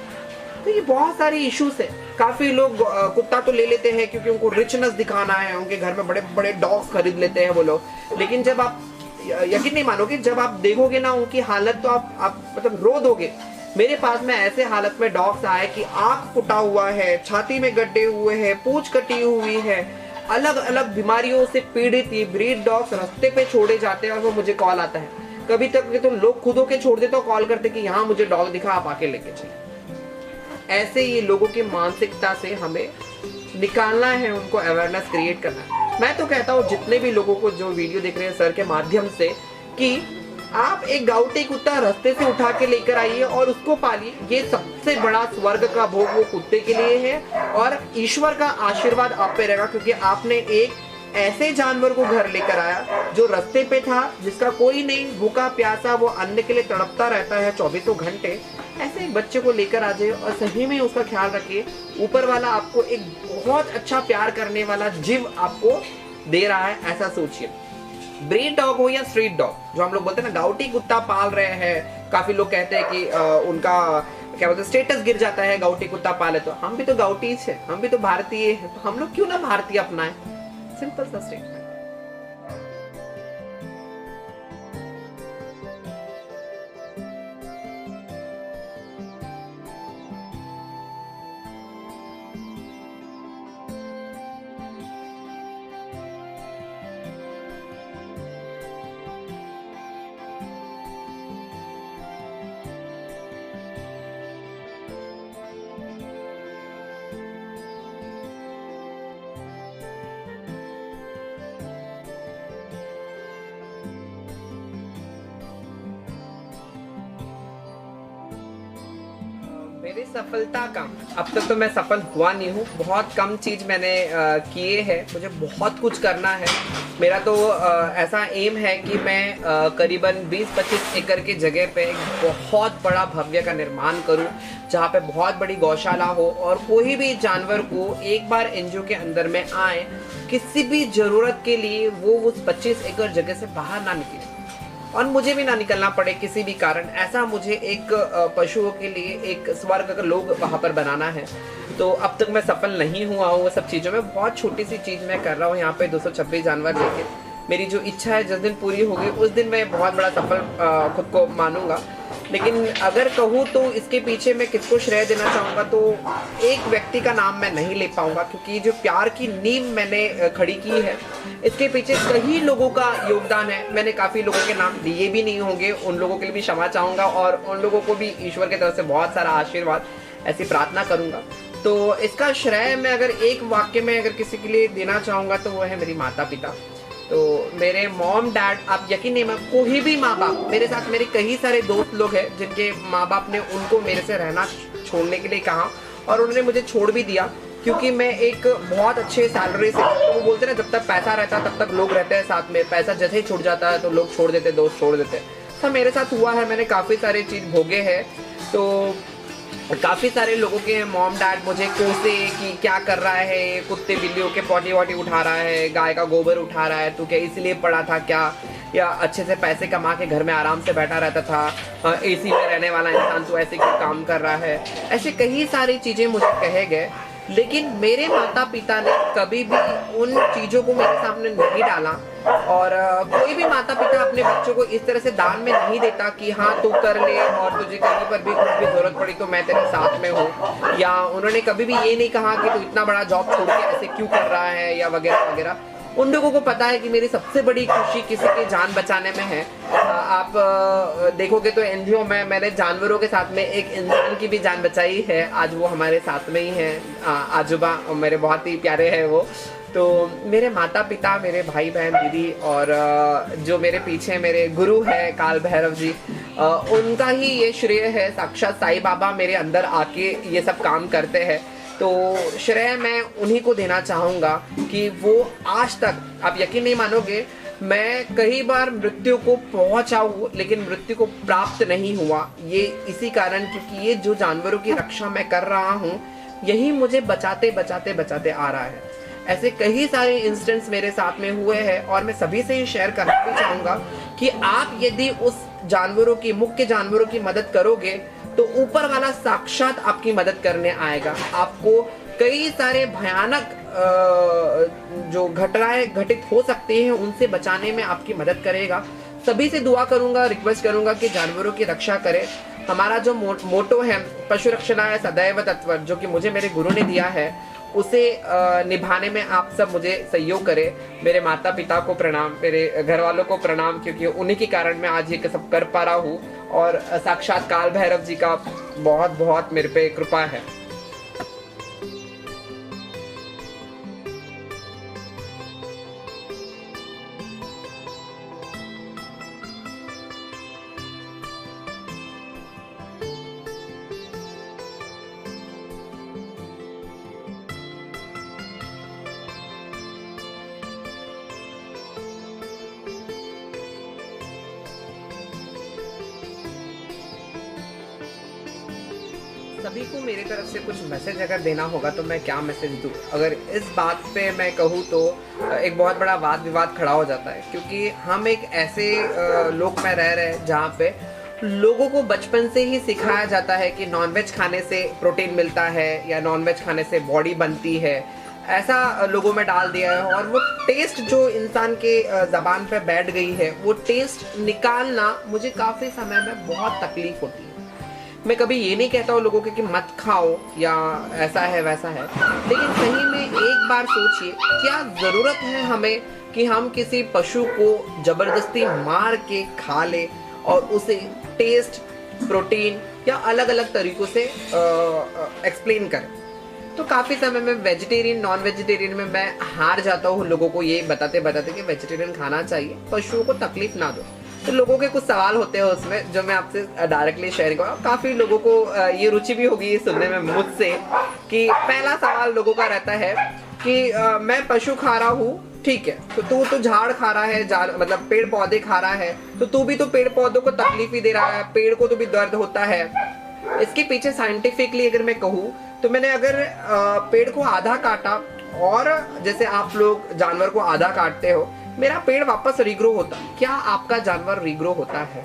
तो ये बहुत सारे इश्यूज है। काफी लोग कुत्ता तो ले लेते हैं क्योंकि उनको रिचनेस दिखाना है, उनके घर में बड़े बड़े डॉग्स खरीद लेते हैं वो लोग। लेकिन जब आप यकीन नहीं मानोगे, जब आप देखोगे ना उनकी हालत, तो आप मतलब रो दोगे। मेरे पास में ऐसे हालत में डॉग्स आए कि आंख फुटा हुआ है, छाती में गड्ढे हुए हैं, पूंछ कटी हुई है, अलग अलग बीमारियों से पीड़ित ये ब्रीड डॉग्स रास्ते पे छोड़े जाते हैं और वो मुझे कॉल आता है। कभी तक तो लोग खुद होके छोड़ देते, तो कॉल करते कि यहाँ मुझे डॉग दिखा, आप आके लेके चले। ऐसे ये लोगों की मानसिकता से हमें निकालना है, उनको अवेयरनेस क्रिएट करना है। मैं तो कहता हूँ जितने भी लोगों को जो वीडियो देख रहे हैं सर के माध्यम से, कि आप एक गाउटी कुत्ता रास्ते से उठा के लेकर आइए और उसको पालिए। ये सबसे बड़ा स्वर्ग का भोग वो कुत्ते के लिए है और ईश्वर का आशीर्वाद आप पे रहेगा, क्योंकि आपने एक ऐसे जानवर को घर लेकर आया जो रास्ते पे था, जिसका कोई नहीं, भूखा प्यासा वो अन्न के लिए तड़पता रहता है 24 घंटे। ऐसे एक बच्चे को लेकर आ जाए और सही में उसका ख्याल रखिए। ऊपर वाला आपको एक बहुत अच्छा प्यार करने वाला जीव आपको दे रहा है, ऐसा सोचिए। ब्रीड डॉग हो या स्ट्रीट डॉग, जो हम लोग बोलते हैं ना गाउटी कुत्ता पाल रहे हैं, काफी लोग कहते हैं कि उनका क्या बोलते हैं स्टेटस गिर जाता है गाउटी कुत्ता पाले। तो हम भी तो गाउटी है, हम भी तो भारतीय हैं, तो हम लोग क्यों ना भारतीय अपनाएं। सिंपल सा स्टेटमेंट। मेरी सफलता का अब तक तो मैं सफल हुआ नहीं हूँ। बहुत कम चीज मैंने किए हैं, मुझे बहुत कुछ करना है। मेरा तो ऐसा एम है कि मैं करीबन 20-25 एकड़ की जगह पे एक बहुत बड़ा भव्य का निर्माण करूँ, जहाँ पे बहुत बड़ी गौशाला हो और कोई भी जानवर को एक बार एनजीओ के अंदर में आए, किसी भी जरूरत के लिए वो उस 25 एकड़ जगह से बाहर ना निकले और मुझे भी ना निकलना पड़े किसी भी कारण। ऐसा मुझे एक पशुओं के लिए एक स्वर्ग का लोग वहां पर बनाना है। तो अब तक मैं सफल नहीं हुआ हूँ वो सब चीज़ों में। बहुत छोटी सी चीज़ मैं कर रहा हूँ यहाँ पे 226 जानवर लेके। मेरी जो इच्छा है जिस दिन पूरी होगी उस दिन मैं बहुत बड़ा सफल खुद को मानूंगा। लेकिन अगर कहूँ तो इसके पीछे मैं किसको श्रेय देना चाहूँगा, तो एक व्यक्ति का नाम मैं नहीं ले पाऊंगा, क्योंकि जो प्यार की नींव मैंने खड़ी की है इसके पीछे कई लोगों का योगदान है। मैंने काफ़ी लोगों के नाम लिए भी नहीं होंगे, उन लोगों के लिए भी क्षमा चाहूँगा और उन लोगों को भी ईश्वर की तरफ से बहुत सारा आशीर्वाद ऐसी प्रार्थना करूँगा। तो इसका श्रेय मैं अगर एक वाक्य में अगर किसी के लिए देना चाहूँगा तो वो है मेरी माता पिता। तो मेरे मॉम डैड, आप यकीन नहीं, कोई भी माँ बाप, मेरे साथ मेरे कई सारे दोस्त लोग हैं जिनके माँ बाप ने उनको मेरे से रहना छोड़ने के लिए कहा और उन्होंने मुझे छोड़ भी दिया, क्योंकि मैं एक बहुत अच्छे सैलरी से, तो वो बोलते ना जब तक पैसा रहता है तब तक लोग रहते हैं साथ में, पैसा जैसे ही छूट जाता है तो लोग छोड़ देते, दोस्त छोड़ देते। सब मेरे साथ हुआ है, मैंने काफ़ी सारी चीज़ भोगे हैं। तो काफ़ी सारे लोगों के मॉम डैड मुझे कोसे कि क्या कर रहा है, कुत्ते बिल्लियों के पॉटी वॉटी उठा रहा है, गाय का गोबर उठा रहा है, तो क्या इसलिए पड़ा था क्या, या अच्छे से पैसे कमा के घर में आराम से बैठा रहता था, एसी में रहने वाला इंसान तो ऐसे क्यों काम कर रहा है। ऐसे कई सारी चीज़ें मुझे कहे गए, लेकिन मेरे माता पिता ने कभी भी उन चीज़ों को मेरे सामने नहीं डाला। और कोई भी माता पिता अपने बच्चों को इस तरह से दान में नहीं देता कि हाँ तू कर ले और तुझे कहीं पर भी कुछ भी जरूरत पड़ी तो मैं तेरे साथ में हूँ, या उन्होंने कभी भी ये नहीं कहा कि तू इतना बड़ा जॉब छोड़ के ऐसे क्यों कर रहा है या वगैरह वगैरह। उन लोगों को पता है कि मेरी सबसे बड़ी खुशी किसी की जान बचाने में है। आप देखोगे तो एनजीओ में मैंने जानवरों के साथ में एक इंसान की भी जान बचाई है, आज वो हमारे साथ में ही है, आजूबा मेरे बहुत ही प्यारे हैं वो। तो मेरे माता पिता, मेरे भाई बहन, दीदी और जो मेरे पीछे मेरे गुरु हैं काल भैरव जी, उनका ही ये श्रेय है। साक्षात साईं बाबा मेरे अंदर आके ये सब काम करते हैं, तो श्रेय मैं उन्हीं को देना चाहूँगा कि वो आज तक, आप यकीन नहीं मानोगे, मैं कई बार मृत्यु को पहुँचा हूँ लेकिन मृत्यु को प्राप्त नहीं हुआ। ये इसी कारण क्योंकि ये जो जानवरों की रक्षा मैं कर रहा हूँ यही मुझे बचाते बचाते बचाते आ रहा है। ऐसे कई सारे इंसिडेंट्स मेरे साथ में हुए हैं और मैं सभी से ही शेयर करना भी चाहूँगा कि आप यदि उस जानवरों की, मुख्य जानवरों की मदद करोगे तो ऊपर वाला साक्षात आपकी मदद करने आएगा। आपको कई सारे भयानक जो घटनाएं घटित हो सकती हैं उनसे बचाने में आपकी मदद करेगा। सभी से दुआ करूंगा, रिक्वेस्ट करूंगा कि जानवरों की रक्षा करें। हमारा जो मोटो है पशु रक्षणाय सदैव तत्पर, जो कि मुझे मेरे गुरु ने दिया है, उसे निभाने में आप सब मुझे सहयोग करें। मेरे माता पिता को प्रणाम, मेरे घर वालों को प्रणाम, क्योंकि उन्हीं के कारण मैं आज ये सब कर पा रहा हूँ। और साक्षात काल भैरव जी का बहुत बहुत मेरे पे कृपा है। सभी को मेरी तरफ से कुछ मैसेज अगर देना होगा तो मैं क्या मैसेज दूँ? अगर इस बात पे मैं कहूँ तो एक बहुत बड़ा वाद विवाद खड़ा हो जाता है, क्योंकि हम एक ऐसे लोक में रह रहे हैं जहाँ पे लोगों को बचपन से ही सिखाया जाता है कि नॉनवेज खाने से प्रोटीन मिलता है या नॉनवेज खाने से बॉडी बनती है, ऐसा लोगों में डाल दिया है। और वो टेस्ट जो इंसान के जबान पे बैठ गई है, वो टेस्ट निकालना मुझे काफ़ी समय में बहुत तकलीफ होती है। मैं कभी ये नहीं कहता हूँ लोगों के कि मत खाओ या ऐसा है वैसा है, लेकिन सही में एक बार सोचिए, क्या ज़रूरत है हमें कि हम किसी पशु को ज़बरदस्ती मार के खा ले और उसे टेस्ट, प्रोटीन या अलग अलग तरीक़ों से एक्सप्लेन करें? तो काफ़ी समय में वेजिटेरियन, नॉन वेजिटेरियन में मैं हार जाता हूँ लोगों को ये बताते बताते कि वेजिटेरियन खाना चाहिए, पशुओं को तकलीफ ना दो। तो लोगों के कुछ सवाल होते हैं उसमें, जो मैं आपसे डायरेक्टली शेयर करूँगा। काफ़ी लोगों को ये रुचि भी होगी ये सुनने में मुझसे कि पहला सवाल लोगों का रहता है कि मैं पशु खा रहा हूँ, ठीक है, तो तू तो झाड़ खा रहा है, मतलब पेड़ पौधे खा रहा है, तो तू भी तो पेड़ पौधों को तकलीफ ही दे रहा है, पेड़ को तो भी दर्द होता है। इसके पीछे साइंटिफिकली अगर मैं कहूँ तो मैंने अगर पेड़ को आधा काटा और जैसे आप लोग जानवर को आधा काटते हो, मेरा पेड़ वापस रीग्रो होता। क्या आपका जानवर रीग्रो होता है?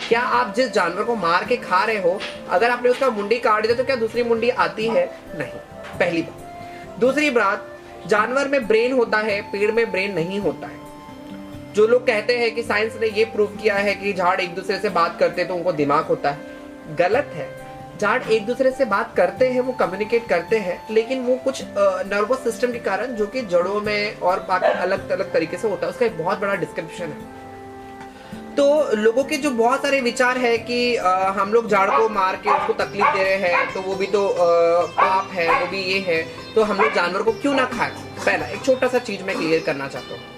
क्या आप जिस जानवर को मार के खा रहे हो, अगर आपने उसका मुंडी काट दिया तो क्या दूसरी मुंडी आती है? नहीं, पहली बात। दूसरी बात, जानवर में ब्रेन होता है, पेड़ में ब्रेन नहीं होता है। जो लोग कहते हैं कि साइंस ने ये प्रूव किया है कि झाड़ एक दूसरे से बात करते हैं तो उनको दिमाग होता है, गलत है। झाड़ एक दूसरे से बात करते हैं, वो कम्युनिकेट करते हैं, लेकिन वो कुछ नर्वस सिस्टम के कारण, जो कि जड़ों में और बाकी अलग अलग तरीके से होता है, उसका एक बहुत बड़ा डिस्क्रिप्शन है। तो लोगों के जो बहुत सारे विचार है कि हम लोग झाड़ को मार के उसको तकलीफ दे रहे हैं, तो वो भी तो पाप है, वो भी ये है, तो हम लोग जानवर को क्यों ना खाएं? पहला एक छोटा सा चीज मैं क्लियर करना चाहता हूँ।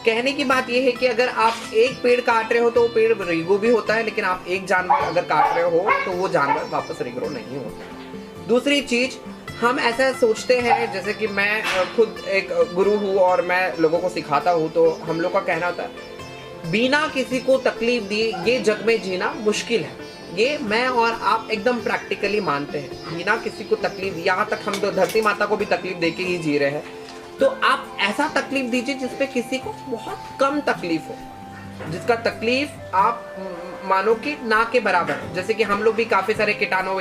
कहने की बात यह है कि अगर आप एक पेड़ काट रहे हो तो वो पेड़ रीग्रो भी होता है, लेकिन आप एक जानवर अगर काट रहे हो तो वो जानवर वापस रीग्रो नहीं होता। दूसरी चीज, हम ऐसा सोचते हैं, जैसे कि मैं खुद एक गुरु हूँ और मैं लोगों को सिखाता हूँ, तो हम लोग का कहना होता है बिना किसी को तकलीफ दिए ये जग में जीना मुश्किल है। ये मैं और आप एकदम प्रैक्टिकली मानते हैं, बिना किसी को तकलीफ, यहाँ तक हम तो धरती माता को भी तकलीफ देके ही जी रहे हैं। तो आप ऐसा तकलीफ दीजिए जिसपे किसी को बहुत कम तकलीफ हो, जिसका तकलीफ आप मानो कि ना के बराबर। जैसे कि हम लोग भी काफ़ी सारे कीटाणु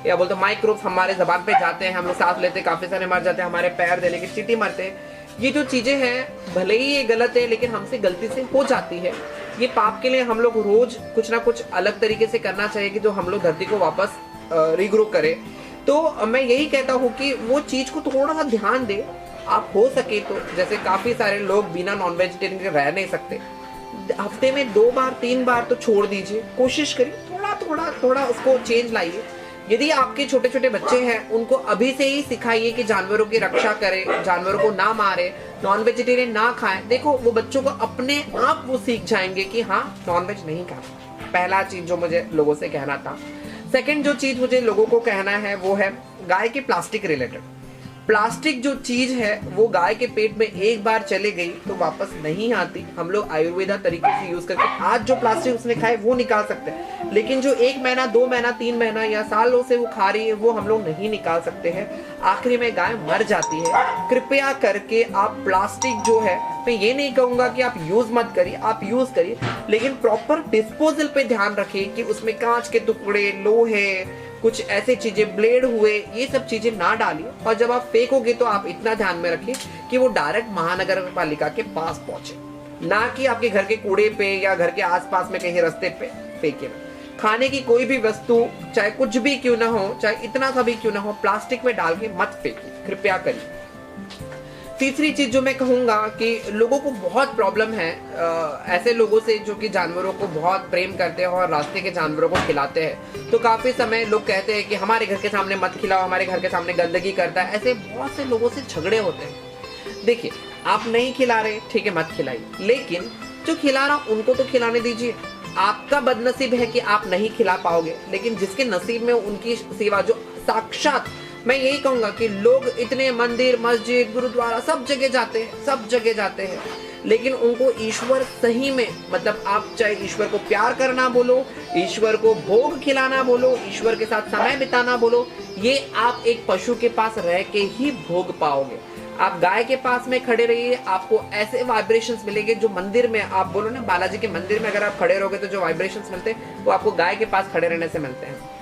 या बोलते माइक्रोब्स हमारे जबान पे जाते हैं, हम लोग सांस लेते, काफ़ी सारे मर जाते हैं, हमारे पैर देने की चींटी मरते हैं। ये जो चीज़ें हैं, भले ही ये गलत है, लेकिन हमसे गलती से हो जाती है। ये पाप के लिए हम लोग रोज कुछ ना कुछ अलग तरीके से करना चाहिए कि जो हम लोग धरती को वापस रीग्रो करें। तो मैं यही कहता हूँ कि वो चीज़ को थोड़ा सा ध्यान दे। आप हो सके तो, जैसे काफ़ी सारे लोग बिना नॉन वेजिटेरियन के रह नहीं सकते, हफ्ते में 2 बार 3 बार तो छोड़ दीजिए, कोशिश करिए, थोड़ा उसको चेंज लाइए। यदि आपके छोटे छोटे बच्चे हैं, उनको अभी से ही सिखाइए कि जानवरों की रक्षा करें, जानवरों को ना मारे, नॉन वेजिटेरियन ना खाएं। देखो वो बच्चों को अपने आप वो सीख जाएंगे कि हाँ नॉन वेज नहीं खाना। पहला चीज जो मुझे लोगों से कहना था। सेकंड जो चीज मुझे लोगों को कहना है वो है गाय के प्लास्टिक रिलेटेड। प्लास्टिक जो चीज है वो गाय के पेट में एक बार चले गई तो वापस नहीं आती। हम लोग आयुर्वेदा तरीके से यूज करके आज जो प्लास्टिक उसने खाए वो निकाल सकते हैं, लेकिन जो 1 महीना 2 महीना 3 महीना या सालों से वो खा रही है वो हम लोग नहीं निकाल सकते हैं। आखिरी में गाय मर जाती है। कृपया करके आप प्लास्टिक जो है मैं ये नहीं कहूंगा कि आप यूज मत करिए, आप यूज करिए, लेकिन प्रॉपर डिस्पोजल पे ध्यान रखिए कि उसमें कांच के टुकड़े, लोहे, कुछ ऐसे चीजें, ब्लेड हुए, ये सब चीजें ना डालिए। और जब आप फेंकोगे तो आप इतना ध्यान में रखिए कि वो डायरेक्ट महानगर पालिका के पास पहुंचे, ना कि आपके घर के कूड़े पे या घर के आसपास में कहीं रास्ते पे फेंके। खाने की कोई भी वस्तु, चाहे कुछ भी क्यों ना हो, चाहे इतना सा भी क्यों ना हो, प्लास्टिक में डाल के मत फेंकिए, कृपया करिए। तीसरी चीज जो मैं कहूंगा कि लोगों को बहुत प्रॉब्लम है ऐसे लोगों से जो कि जानवरों को बहुत प्रेम करते हैं और रास्ते के जानवरों को खिलाते हैं। तो काफी समय लोग कहते हैं कि हमारे घर के सामने मत खिलाओ, हमारे घर के सामने गंदगी करता है। ऐसे बहुत से लोगों से झगड़े होते हैं। देखिए, आप नहीं खिला रहे, ठीक है, मत खिलाइए, लेकिन जो खिला रहा उनको तो खिलाने दीजिए। आपका बदनसीब है कि आप नहीं खिला पाओगे, लेकिन जिसके नसीब में उनकी सेवा, जो साक्षात, मैं यही कहूंगा कि लोग इतने मंदिर, मस्जिद, गुरुद्वारा सब जगह जाते हैं, सब जगह जाते हैं, लेकिन उनको ईश्वर सही में, मतलब आप चाहे ईश्वर को प्यार करना बोलो, ईश्वर को भोग खिलाना बोलो, ईश्वर के साथ समय बिताना बोलो, ये आप एक पशु के पास रह के ही भोग पाओगे। आप गाय के पास में खड़े रहिए, आपको ऐसे वाइब्रेशंस मिलेंगे जो मंदिर में, आप बोलो ना बालाजी के मंदिर में अगर आप खड़े रहोगे तो जो वाइब्रेशंस मिलते हैं वो आपको गाय के पास खड़े रहने से मिलते हैं।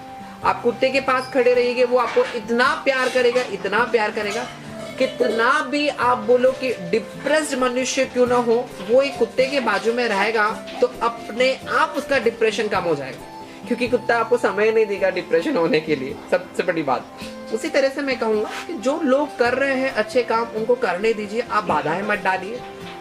आप कुत्ते के पास खड़े रहिए, वो आपको इतना प्यार करेगा, इतना प्यार करेगा, कितना भी आप बोलो कि डिप्रेस्ड मनुष्य क्यों ना हो, वो एक कुत्ते के बाजू में रहेगा तो अपने आप उसका डिप्रेशन कम हो जाएगा, क्योंकि कुत्ता आपको समय नहीं देगा डिप्रेशन होने के लिए, सबसे बड़ी बात। उसी तरह से मैं कहूंगा कि जो लोग कर रहे हैं अच्छे काम, उनको करने दीजिए, आप बाधाएं मत डालिए।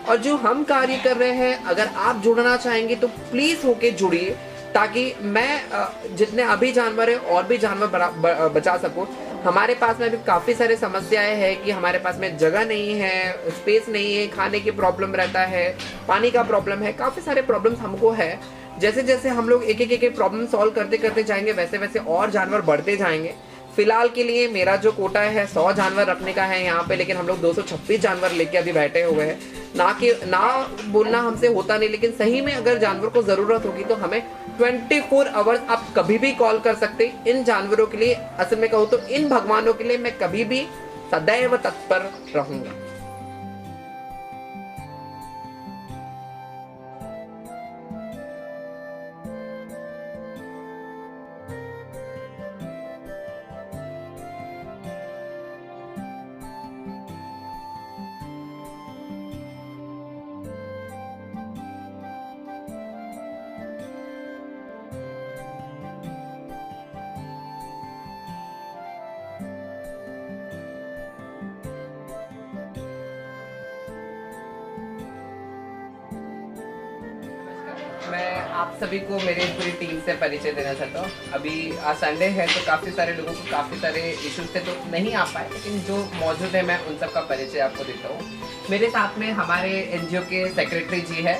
और जो हम कार्य कर रहे हैं, अगर आप जुड़ना चाहेंगे तो प्लीज होके जुड़िए, ताकि मैं जितने अभी जानवर है और भी जानवर बचा सकूं। हमारे पास में भी काफी सारे समस्याएं हैं कि हमारे पास में जगह नहीं है, स्पेस नहीं है, खाने की प्रॉब्लम रहता है, पानी का प्रॉब्लम है, काफी सारे प्रॉब्लम्स हमको है। जैसे जैसे हम लोग एक एक प्रॉब्लम सॉल्व करते करते जाएंगे, वैसे वैसे और जानवर बढ़ते जाएंगे। फिलहाल के लिए मेरा जो कोटा है 100 जानवर रखने का है यहाँ पे, लेकिन हम लोग 226 जानवर लेके अभी बैठे हुए हैं। ना बोलना हमसे होता नहीं, लेकिन सही में अगर जानवर को जरूरत होगी तो हमें 24 आवर्स आप कभी भी कॉल कर सकते। इन जानवरों के लिए, असल में कहूँ तो इन भगवानों के लिए मैं कभी भी सदैव तत्पर रहूंगा। मैं आप सभी को मेरे पूरी टीम से परिचय देना चाहता हूँ। अभी आज संडे है तो काफ़ी सारे लोगों को काफ़ी सारे इश्यूज थे तो नहीं आ पाए, लेकिन जो मौजूद है मैं उन सब का परिचय आपको देता हूँ। मेरे साथ में हमारे एनजीओ के सेक्रेटरी जी है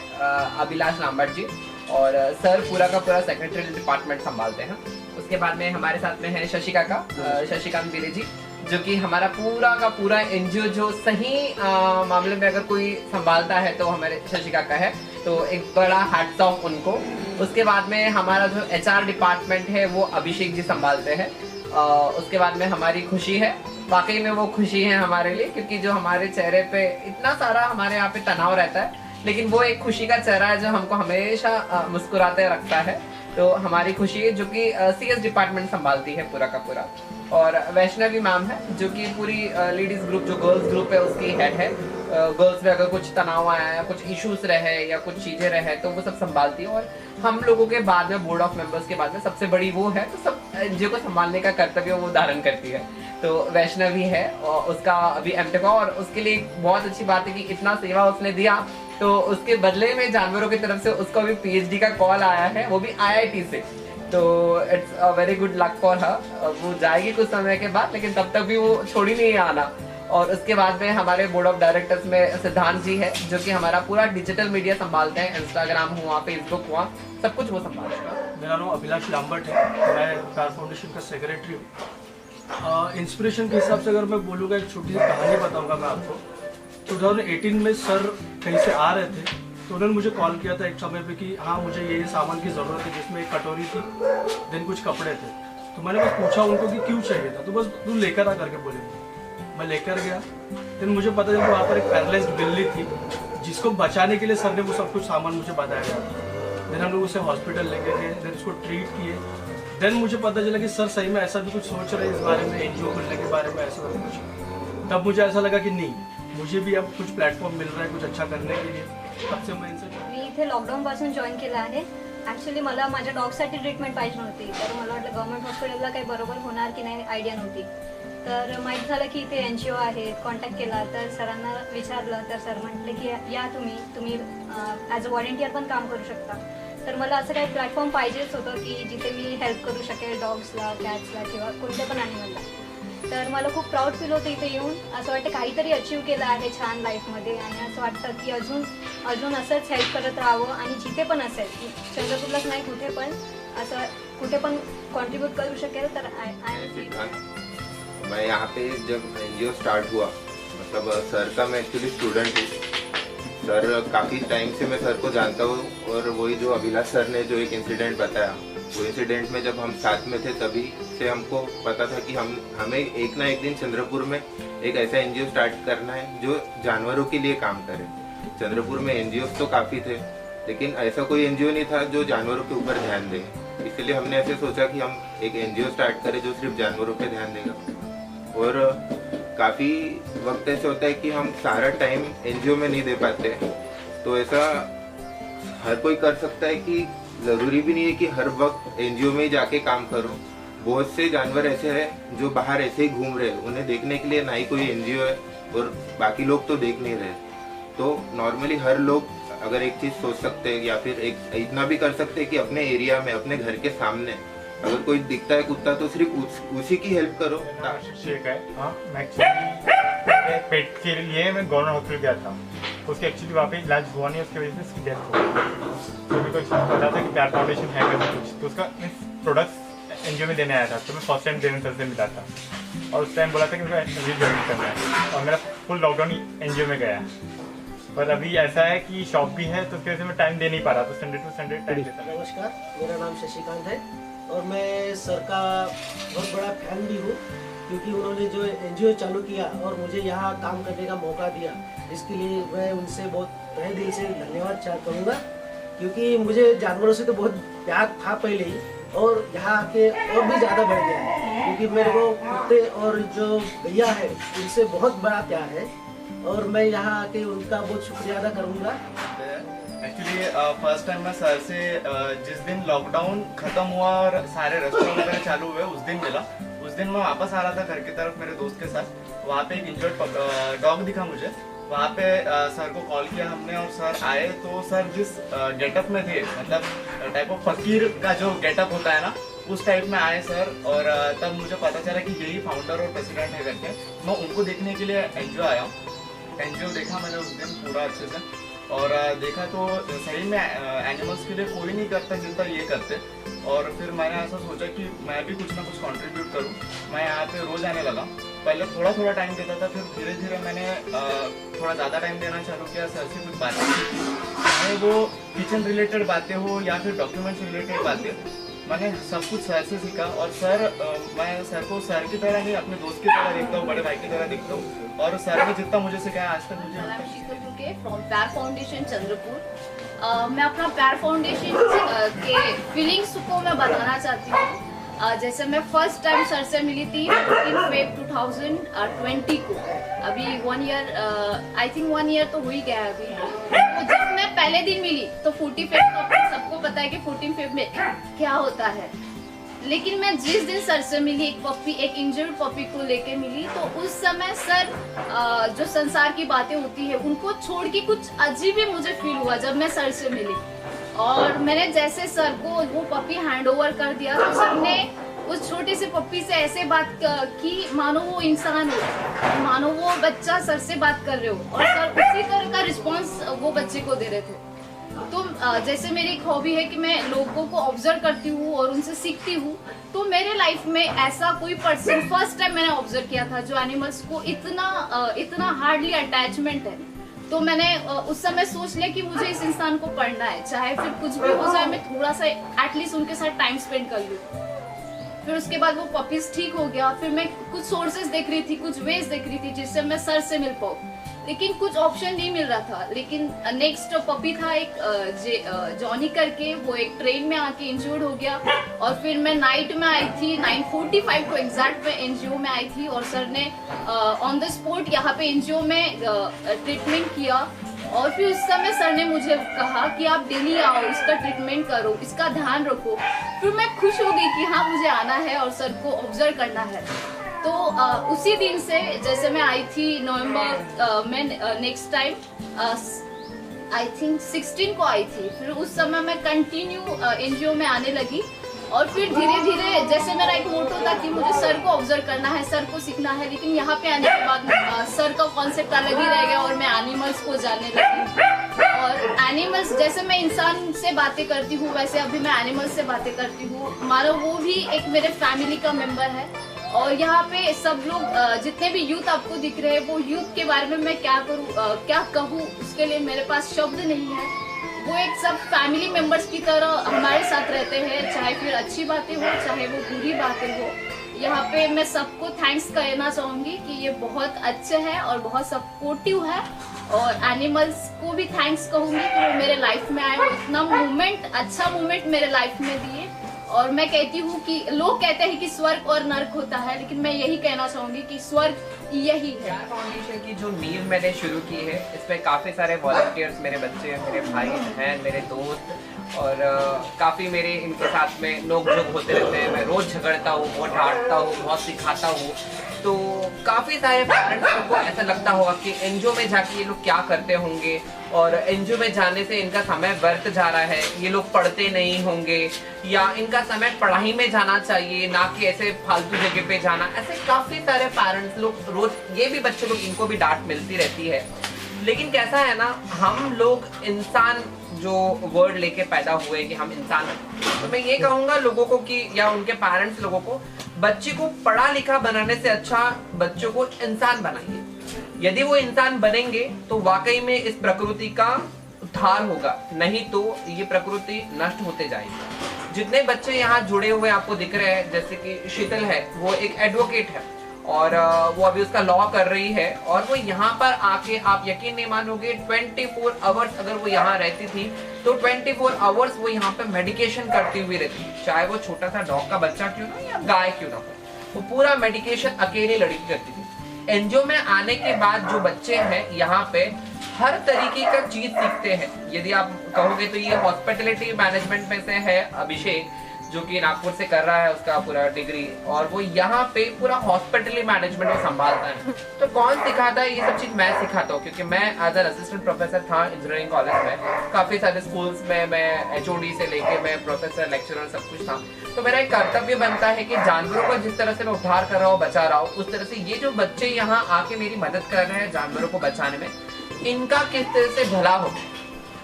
अभिलाष लांबट जी, और सर पूरा का पूरा सेक्रेटरी डिपार्टमेंट संभालते हैं। उसके बाद में हमारे साथ में है शशिकांत बिले जी, जो कि हमारा पूरा का पूरा एनजीओ जो सही मामले में अगर कोई संभालता है तो हमारे शशि काका है, तो एक बड़ा हैट्स ऑफ उनको। उसके बाद में हमारा जो एचआर डिपार्टमेंट है वो अभिषेक जी संभालते हैं। उसके बाद में हमारी खुशी है, वाकई में वो खुशी है हमारे लिए, क्योंकि जो हमारे चेहरे पे इतना सारा हमारे यहाँ पे तनाव रहता है, लेकिन वो एक खुशी का चेहरा है जो हमको हमेशा मुस्कुराते रखता है। तो हमारी खुशी है, जो कि सीएस डिपार्टमेंट संभालती है पूरा का पूरा। और वैष्णवी मैम है, जो कि पूरी लेडीज ग्रुप, जो गर्ल्स ग्रुप है उसकी हेड है। गर्ल्स में अगर कुछ तनाव आया है, कुछ इश्यूज रहे या कुछ चीजें रहे तो वो सब संभालती है। और हम लोगों के बाद में, बोर्ड ऑफ मेंबर्स के बाद में सबसे बड़ी वो है, तो सब एनजीओ को संभालने का कर्तव्य वो धारण करती है। तो वैष्णवी है, और उसका अभी एमटेक, और उसके लिए बहुत अच्छी बात है कि इतना सेवा उसने दिया, तो उसके बदले में जानवरों की तरफ से उसको भी पीएचडी का कॉल आया है, वो भी आईआईटी से। तो it's a very good luck for her. वो जाएगी कुछ समय के बाद, लेकिन तब तक भी वो छोड़ी नहीं आना। और उसके बाद में हमारे बोर्ड ऑफ डायरेक्टर्स में सिद्धांत जी है, जो कि हमारा पूरा डिजिटल मीडिया संभालते हैं, इंस्टाग्राम हुआ, फेसबुक हुआ, सब कुछ वो संभालते हैं। मेरा नाम अभिलाष लांबट है, मैं कार फाउंडेशन का सेक्रेटरी हूँ। इंस्पिरेशन के हिसाब से अगर मैं बोलूँगा, एक छोटी सी कहानी बताऊँगा मैं आपको। 2018 में सर कहीं से आ रहे थे, तो उन्होंने मुझे कॉल किया था एक समय पे कि हाँ मुझे ये सामान की ज़रूरत है, जिसमें एक कटोरी थी, देन कुछ कपड़े थे। तो मैंने बस पूछा उनको कि क्यों चाहिए था, तो बस तू लेकर आ करके बोले। मैं लेकर गया, फिर मुझे पता चला वहाँ पर एक पैरालाइज्ड बिल्ली थी, जिसको बचाने के लिए सर ने वो सब कुछ सामान मुझे बताया गया। देन हम लोग उसे हॉस्पिटल लेके गए, देन उसको ट्रीट किए। देन मुझे पता चला कि सर सही में ऐसा भी कुछ सोच रहे हैं इस बारे में, एनजीओ खुलने के बारे में, ऐसा कुछ। तब मुझे ऐसा लगा कि नहीं, मुझे भी अब कुछ प्लॅटफॉर्म मिल रहा है कुछ अच्छा करने के लिए। तब से मैं इनसे मी इथे लॉकडाऊनपासून जॉईन केलं आहे। ॲक्च्युली मला माझ्या डॉगसाठी ट्रीटमेंट पाहिजे नव्हती, तर मला वाटलं गव्हर्नमेंट हॉस्पिटलला काही बरोबर होणार की नाही आयडिया नव्हती। तर माहीत झालं की इथे NGO आहेत, कॉन्टॅक्ट केला, तर सरांना विचारलं, तर सर म्हटले की या तुम्ही ॲज अ व्हॉलेंटियर पण काम करू शकता। तर मला असं काही प्लॅटफॉर्म पाहिजेच होतं की जिथे मी हेल्प करू शकेल डॉग्सला, कॅट्सला किंवा कोणत्या पण ॲनिमलला। तर मला खूप प्राऊड फील होतं इथे येऊन, असं वाटतं काहीतरी अचीव केलं आहे छान लाईफमध्ये, आणि असं वाटतं की अजून असंच हेल्प करत राहावं, आणि जिथे पण असेल, चंद्रपूरलाच नाही कुठे पण असं कुठे पण कॉन्ट्रीब्यूट करू शकेल तर मैं यहाँ पे जब NGO स्टार्ट हुआ, मतलब सर का मैं एक्चुअली स्टूडेंट हूँ। सर काफ़ी टाइम से मैं सर को जानता हूँ, और वही जो अभिलाष सर ने जो एक इंसिडेंट बताया, वो इंसिडेंट में जब हम साथ में थे तभी से हमको पता था कि हमें एक ना एक दिन चंद्रपुर में एक ऐसा NGO स्टार्ट करना है जो जानवरों के लिए काम करे। चंद्रपुर में NGOs तो काफ़ी थे, लेकिन ऐसा कोई NGO नहीं था जो जानवरों के ऊपर ध्यान दे। इसलिए हमने ऐसे सोचा कि हम एक NGO स्टार्ट करें जो सिर्फ जानवरों पे ध्यान देगा। और काफ़ी वक्त ऐसे होता है कि हम सारा टाइम NGO में नहीं दे पाते, तो ऐसा हर कोई कर सकता है कि ज़रूरी भी नहीं है कि हर वक्त NGO में ही जाके काम करो। बहुत से जानवर ऐसे हैं जो बाहर ऐसे ही घूम रहे हैं, उन्हें देखने के लिए ना ही कोई NGO है और बाकी लोग तो देख नहीं रहे। तो नॉर्मली हर लोग अगर एक चीज़ सोच सकते हैं या फिर एक इतना भी कर सकते हैं कि अपने एरिया में, अपने घर के सामने अगर कोई दिखता है कुत्ता तो सिर्फ उसी की हेल्प करो। ठीक है। हाँ, मैं एक्चुअली पेट के लिए मैं गवर्नमेंट हॉस्पिटल गया था, उसके एक्चुअली वहाँ पे इलाज हुआ नहीं, उसकी वजह से उसकी डेथ हो गई। तो मेरे को पता था कि प्यार फाउंडेशन है करके कुछ, तो उसका प्रोडक्ट्स NGO में देने आया था। तो मैं फर्स्ट टाइम देवेंद्र सर से मिला था, और उस टाइम बोला था कि मुझे NGO ज्वाइन करना है, और मेरा फुल लॉकडाउन NGO में गया। पर अभी ऐसा है कि शॉप भी है, तो उसकी वजह से मैं टाइम दे नहीं पा रहा, तो संडे टू संडे टाइम देता। नमस्कार, मेरा नाम शशिकांत है, और मैं सर का बहुत बड़ा फैन भी हूँ, क्योंकि उन्होंने जो NGO चालू किया और मुझे यहाँ काम करने का मौका दिया, इसके लिए मैं उनसे बहुत तहे दिल से धन्यवाद करूँगा। क्योंकि मुझे जानवरों से तो बहुत प्यार था पहले ही, और यहाँ आके और भी ज़्यादा बढ़ गया है, क्योंकि मेरे को कुत्ते और जो भैया है उनसे बहुत बड़ा प्यार है, और मैं यहाँ आके उनका बहुत शुक्रिया अदा करूँगा। एक्चुअली फर्स्ट टाइम मैं सर से जिस दिन लॉकडाउन खत्म हुआ और सारे रेस्टोरेंट वगैरह चालू हुए उस दिन मिला। उस दिन मैं वापस आ रहा था घर की तरफ मेरे दोस्त के साथ, वहाँ पे एक इंजर्ड डॉग दिखा मुझे। वहाँ पे सर को कॉल किया हमने, और सर आए। तो सर जिस गेटअप में थे, मतलब टाइप ऑफ फकीर का जो गेटअप होता है ना, उस टाइप में आए सर। और तब मुझे पता चला कि यही फाउंडर और प्रेसिडेंट है करके। मैं उनको देखने के लिए NGO आया हूँ। NGO देखा मैंने उस दिन पूरा अच्छे से, और देखा तो सही में एनिमल्स के लिए कोई नहीं करता जितना ये करते। और फिर मैंने ऐसा सोचा कि मैं भी कुछ ना कुछ कंट्रीब्यूट करूं। मैं यहाँ पे रोज़ आने लगा। पहले थोड़ा थोड़ा टाइम देता था, फिर धीरे धीरे मैंने थोड़ा ज़्यादा टाइम देना चालू किया। सर से कुछ बातें की, चाहे वो किचन रिलेटेड बातें हो या फिर डॉक्यूमेंट्स रिलेटेड बातें, मैंने सब कुछ सर से सीखा। और सर मैं सर को सर की तरह नहीं, अपने दोस्त की तरह देखता हूँ, बड़े भाई की तरह देखता हूँ। और सर ने जितना मुझे सिखाया आज तक मुझे फ्रॉम प्यार फाउंडेशन चंद्रपुर। मैं अपना प्यार फाउंडेशन के फीलिंग्स को मैं बताना चाहती हूँ। जैसे मैं फर्स्ट टाइम सर से मिली थी 15 फेब 2020 को। अभी 1 ईयर, आई थिंक 1 ईयर तो हो ही गया है अभी। तो जब मैं पहले दिन मिली तो 40 फेब तो सबको पता है कि 14 फेब में क्या होता है। लेकिन मैं जिस दिन सर से मिली, एक पपी, एक इंजर्ड पपी को लेके मिली, तो उस समय सर जो संसार की बातें होती है उनको छोड़ के कुछ अजीब ही मुझे फील हुआ जब मैं सर से मिली। और मैंने जैसे सर को वो पपी हैंड ओवर कर दिया, तो सर ने उस छोटी सी पप्पी से ऐसे बात की मानो वो इंसान हो, मानो वो बच्चा सर से बात कर रहे हो। और सर उसी तरह का रिस्पॉन्स वो बच्चे को दे रहे थे। तो जैसे मेरी एक हॉबी है कि मैं लोगों को ऑब्जर्व करती हूँ और उनसे सीखती हूँ। तो मेरे लाइफ में ऐसा कोई पर्सन फर्स्ट टाइम मैंने ऑब्जर्व किया था जो एनिमल्स को इतना हार्डली अटैचमेंट है। तो मैंने उस समय सोच लिया कि मुझे इस इंसान को पढ़ना है, चाहे फिर कुछ भी हो जाए, मैं थोड़ा सा एटलीस्ट उनके साथ टाइम स्पेंड कर लूँ। फिर उसके बाद वो पपीज ठीक हो गया। फिर मैं कुछ सोर्सेज देख रही थी, कुछ वेज देख रही थी जिससे मैं सर से मिल पाऊँ। लेकिन कुछ ऑप्शन नहीं मिल रहा था। लेकिन नेक्स्ट पपी था एक जॉनी करके, वो एक ट्रेन में आके इंजर्ड हो गया और फिर मैं नाइट में आई थी 9:45 को एग्जैक्ट में एनजीओ में आई थी और सर ने ऑन द स्पॉट यहाँ पे एनजीओ में ट्रीटमेंट किया। और फिर उस समय सर ने मुझे कहा कि आप डेली आओ, इसका ट्रीटमेंट करो, इसका ध्यान रखो। फिर मैं खुश हो गई कि हाँ मुझे आना है और सर को ऑब्जर्व करना है। तो उसी दिन से जैसे मैं आई थी नवंबर में नेक्स्ट टाइम आई थिंक 16 को आई थी। फिर उस समय मैं कंटिन्यू एनजीओ में आने लगी और फिर धीरे धीरे जैसे मेरा एक मोटो था कि मुझे सर को ऑब्जर्व करना है, सर को सीखना है, लेकिन यहाँ पे आने के बाद सर का कॉन्सेप्ट अलग ही रह गया और मैं एनिमल्स को जानने लगी। और एनिमल्स जैसे मैं इंसान से बातें करती हूँ वैसे अभी मैं एनिमल्स से बातें करती हूँ। हमारा वो भी एक मेरे फैमिली का मेंबर है। और यहाँ पे सब लोग जितने भी यूथ आपको दिख रहे हैं वो यूथ के बारे में मैं क्या करूँ क्या कहूँ, उसके लिए मेरे पास शब्द नहीं है। वो एक सब फैमिली मेंबर्स की तरह हमारे साथ रहते हैं, चाहे फिर अच्छी बातें हो चाहे वो बुरी बातें हो। यहाँ पे मैं सबको थैंक्स कहना चाहूँगी कि ये बहुत अच्छे हैं और बहुत सपोर्टिव है। और एनिमल्स को भी थैंक्स कहूँगी कि वो मेरे लाइफ में आए, वो इतना मोमेंट अच्छा मोमेंट मेरे लाइफ में दिए। और मैं कहती हूँ कि लोग कहते हैं कि स्वर्ग और नर्क होता है, लेकिन मैं यही कहना चाहूंगी कि स्वर्ग यही है। प्यार फाउंडेशन की जो नींव मैंने शुरू की है, इसमें काफ़ी सारे वॉलंटियर्स, मेरे बच्चे, मेरे भाई बहन, मेरे दोस्त और काफ़ी मेरे इनके साथ में नोक झोंक होते रहते हैं। मैं रोज़ झगड़ता हूँ, बहुत डांटता हूँ, बहुत सिखाता हूँ। तो काफ़ी सारे पेरेंट्स को ऐसा लगता होगा कि एनजीओ में जाके ये लोग क्या करते होंगे और एनजीओ में जाने से इनका समय व्यर्थ जा रहा है, ये लोग पढ़ते नहीं होंगे या इनका समय पढ़ाई में जाना चाहिए ना कि ऐसे फालतू जगह पे जाना। ऐसे काफ़ी सारे पेरेंट्स लोग रोज, ये भी बच्चे लोग, इनको भी डांट मिलती रहती है। लेकिन कैसा है ना, हम लोग इंसान जो वर्ड लेके पैदा हुए कि हम इंसान हैं, तो मैं ये कहूँगा लोगों को कि या उनके पेरेंट्स लोगों को, बच्चे को पढ़ा लिखा बनाने से अच्छा बच्चों को इंसान बनाइए। यदि वो इंसान बनेंगे तो वाकई में इस प्रकृति का उद्धार होगा, नहीं तो ये प्रकृति नष्ट होते जाएगी। जितने बच्चे यहाँ जुड़े हुए आपको दिख रहे हैं, जैसे कि शीतल है, वो एक एडवोकेट है और वो अभी उसका लॉ कर रही है और वो यहाँ पर आके, आप यकीन नहीं मानोगे, 24 आवर्स अगर वो यहाँ रहती थी तो 24 आवर्स वो यहाँ पे मेडिकेशन करती हुई रहती थी। चाहे वो छोटा सा डॉग का बच्चा क्यों ना या गाय क्यों ना हो, वो पूरा मेडिकेशन अकेली लड़की करती थी। एनजीओ में आने के बाद जो बच्चे हैं यहाँ पे हर तरीके का चीज सीखते हैं। यदि आप कहोगे तो ये हॉस्पिटलिटी मैनेजमेंट में से है अभिषेक, जो कि नागपुर से कर रहा है उसका पूरा डिग्री, और वो यहाँ पे पूरा हॉस्पिटली मैनेजमेंट को संभालता है। तो कौन सिखाता है? ये सब चीज मैं सिखाता हूँ, क्योंकि मैं एज एन असिस्टेंट प्रोफेसर था इंजीनियरिंग कॉलेज में। काफी सारे स्कूल्स में मैं एचओडी से लेके मैं प्रोफेसर, लेक्चरर सब कुछ था। तो मेरा एक कर्तव्य बनता है कि जानवरों को जिस तरह से मैं उद्धार कर रहा हूँ, बचा रहा हूँ, उस तरह से ये जो बच्चे यहाँ आके मेरी मदद कर रहे हैं जानवरों को बचाने में, इनका किस तरह से भला हो।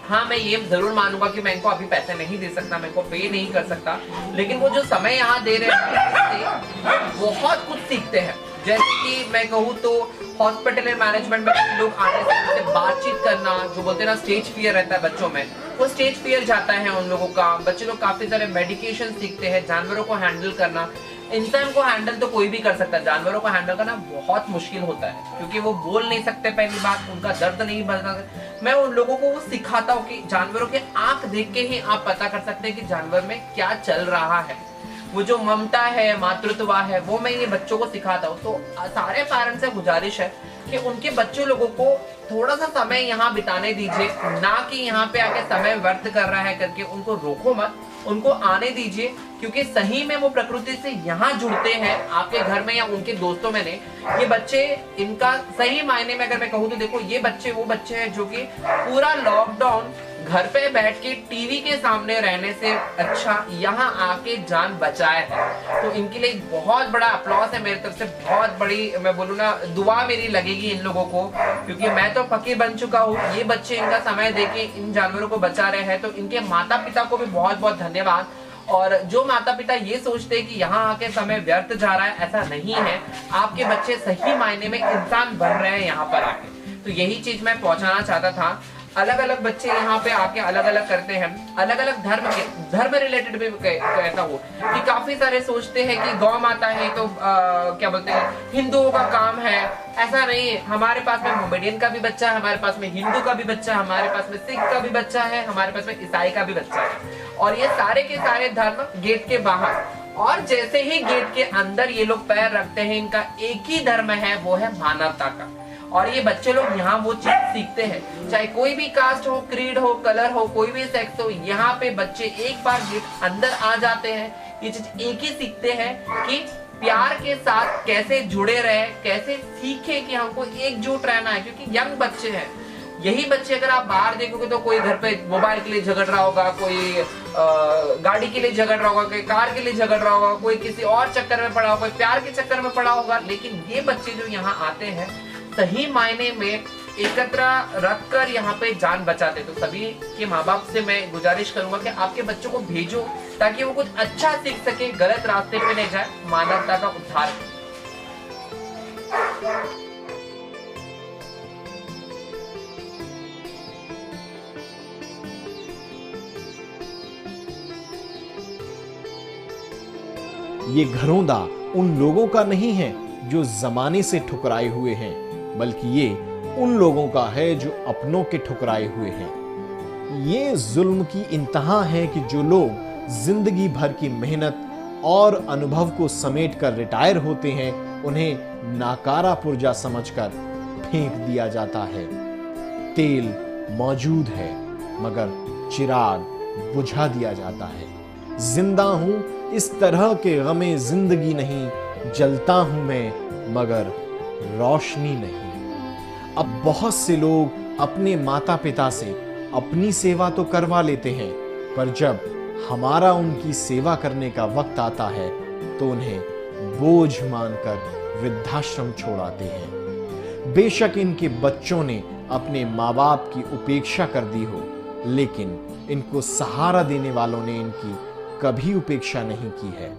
हाँ, मैं ये जरूर मानूंगा कि मैं इनको अभी पैसे नहीं दे सकता, मैं इनको पे नहीं कर सकता, लेकिन वो जो समय यहाँ दे रहे हैं बहुत कुछ सीखते हैं। जैसे कि मैं कहूँ तो हॉस्पिटल मैनेजमेंट में लोग आने से बातचीत करना, जो बोलते हैं ना स्टेज फियर रहता है बच्चों में, वो स्टेज फियर जाता है उन लोगों का। बच्चे लोग काफी सारे मेडिकेशन सीखते हैं, जानवरों को हैंडल करना। इंसान को हैंडल तो कोई भी कर सकता है, जानवरों को हैंडल करना बहुत मुश्किल होता है, क्योंकि वो बोल नहीं सकते, पहली बात उनका दर्द नहीं बता। मैं उन लोगों को वो सिखाता हूँ कि जानवरों के आंख देख के ही आप पता कर सकते हैं कि जानवर में क्या चल रहा है। वो जो ममता है, मातृत्व है, वो मैं ये बच्चों को सिखाता हूँ। तो सारे पेरेंट्स से गुजारिश है कि उनके बच्चों लोगों को थोड़ा सा समय यहाँ बिताने दीजिए, ना कि यहाँ पे आके समय व्यर्थ कर रहा है करके उनको रोको मत, उनको आने दीजिए, क्योंकि सही में वो प्रकृति से यहाँ जुड़ते हैं आपके घर में या उनके दोस्तों में नहीं। ये बच्चे, इनका सही मायने में अगर मैं कहूँ तो देखो, ये बच्चे वो बच्चे हैं जो कि पूरा लॉकडाउन घर पे बैठ के टीवी के सामने रहने से अच्छा यहाँ आके जान बचाए है। तो इनके लिए बहुत बड़ा अप्लॉस है मेरी तरफ से, बहुत बड़ी मैं बोलूँ ना दुआ मेरी लगेगी इन लोगों को, क्योंकि मैं तो फकीर बन चुका हूँ। ये बच्चे इनका समय देके इन जानवरों को बचा रहे हैं, तो इनके माता पिता को भी बहुत बहुत धन्यवाद। और जो माता पिता ये सोचते हैं कि यहाँ आके समय व्यर्थ जा रहा है, ऐसा नहीं है। आपके बच्चे सही मायने में इंसान बन रहे हैं यहाँ पर आके। तो यही चीज मैं पहुंचाना चाहता था। अलग अलग बच्चे यहाँ पे आके अलग अलग करते हैं, अलग अलग धर्म रिलेटेड भी कहता हूँ कि काफी सारे सोचते हैं कि गौ माता है तो क्या बोलते हैं हिंदुओं का काम है। ऐसा नहीं है, हमारे पास में मोमेडियन का भी बच्चा है, हमारे पास में हिंदू का भी बच्चा है, हमारे पास में सिख का भी बच्चा है, हमारे पास में ईसाई का भी बच्चा है। और ये सारे के सारे धर्म गेट के बाहर, और जैसे ही गेट के अंदर ये लोग पैर रखते हैं, इनका एक ही धर्म है, वो है मानवता का। और ये बच्चे लोग यहाँ वो चीज सीखते हैं, चाहे कोई भी कास्ट हो, क्रीड हो, कलर हो, कोई भी सेक्स हो, यहाँ पे बच्चे एक बार गेट अंदर आ जाते हैं, ये चीज एक ही सीखते हैं कि प्यार के साथ कैसे जुड़े रहे, कैसे सीखे कि हमको एकजुट रहना है। क्योंकि यंग बच्चे हैं, यही बच्चे अगर आप बाहर देखोगे तो कोई घर पे मोबाइल के लिए झगड़ रहा होगा, कोई गाड़ी के लिए झगड़ रहा होगा, कोई कार के लिए झगड़ रहा होगा, कोई किसी और चक्कर में पड़ा होगा, कोई प्यार के चक्कर में पड़ा होगा। लेकिन ये बच्चे जो यहाँ आते हैं सही मायने में एकत्र रखकर यहाँ पे जान बचाते। तो सभी के माँ बाप से मैं गुजारिश करूंगा कि आपके बच्चों को भेजो ताकि वो कुछ अच्छा सीख सके, गलत रास्ते पे नहीं जाए, मानवता का उद्धार करे। ये घरौंदा उन लोगों का नहीं है जो जमाने से ठुकराए हुए हैं, बल्कि ये उन लोगों का है जो अपनों के ठुकराए हुए हैं। ये जुल्म की इंतहा है कि जो लोग जिंदगी भर की मेहनत और अनुभव को समेट कर रिटायर होते हैं, उन्हें नाकारा पुर्जा समझकर फेंक दिया जाता है। तेल मौजूद है मगर चिराग बुझा दिया जाता है। जिंदा हूं इस तरह के गमे जिंदगी नहीं, जलता हूं मैं मगर रोशनी नहीं। अब बहुत से लोग अपने माता पिता से अपनी सेवा तो करवा लेते हैं, पर जब हमारा उनकी सेवा करने का वक्त आता है तो उन्हें बोझ मानकर वृद्धाश्रम छोड़ाते हैं। बेशक इनके बच्चों ने अपने माँ बाप की उपेक्षा कर दी हो, लेकिन इनको सहारा देने वालों ने इनकी कभी उपेक्षा नहीं की है।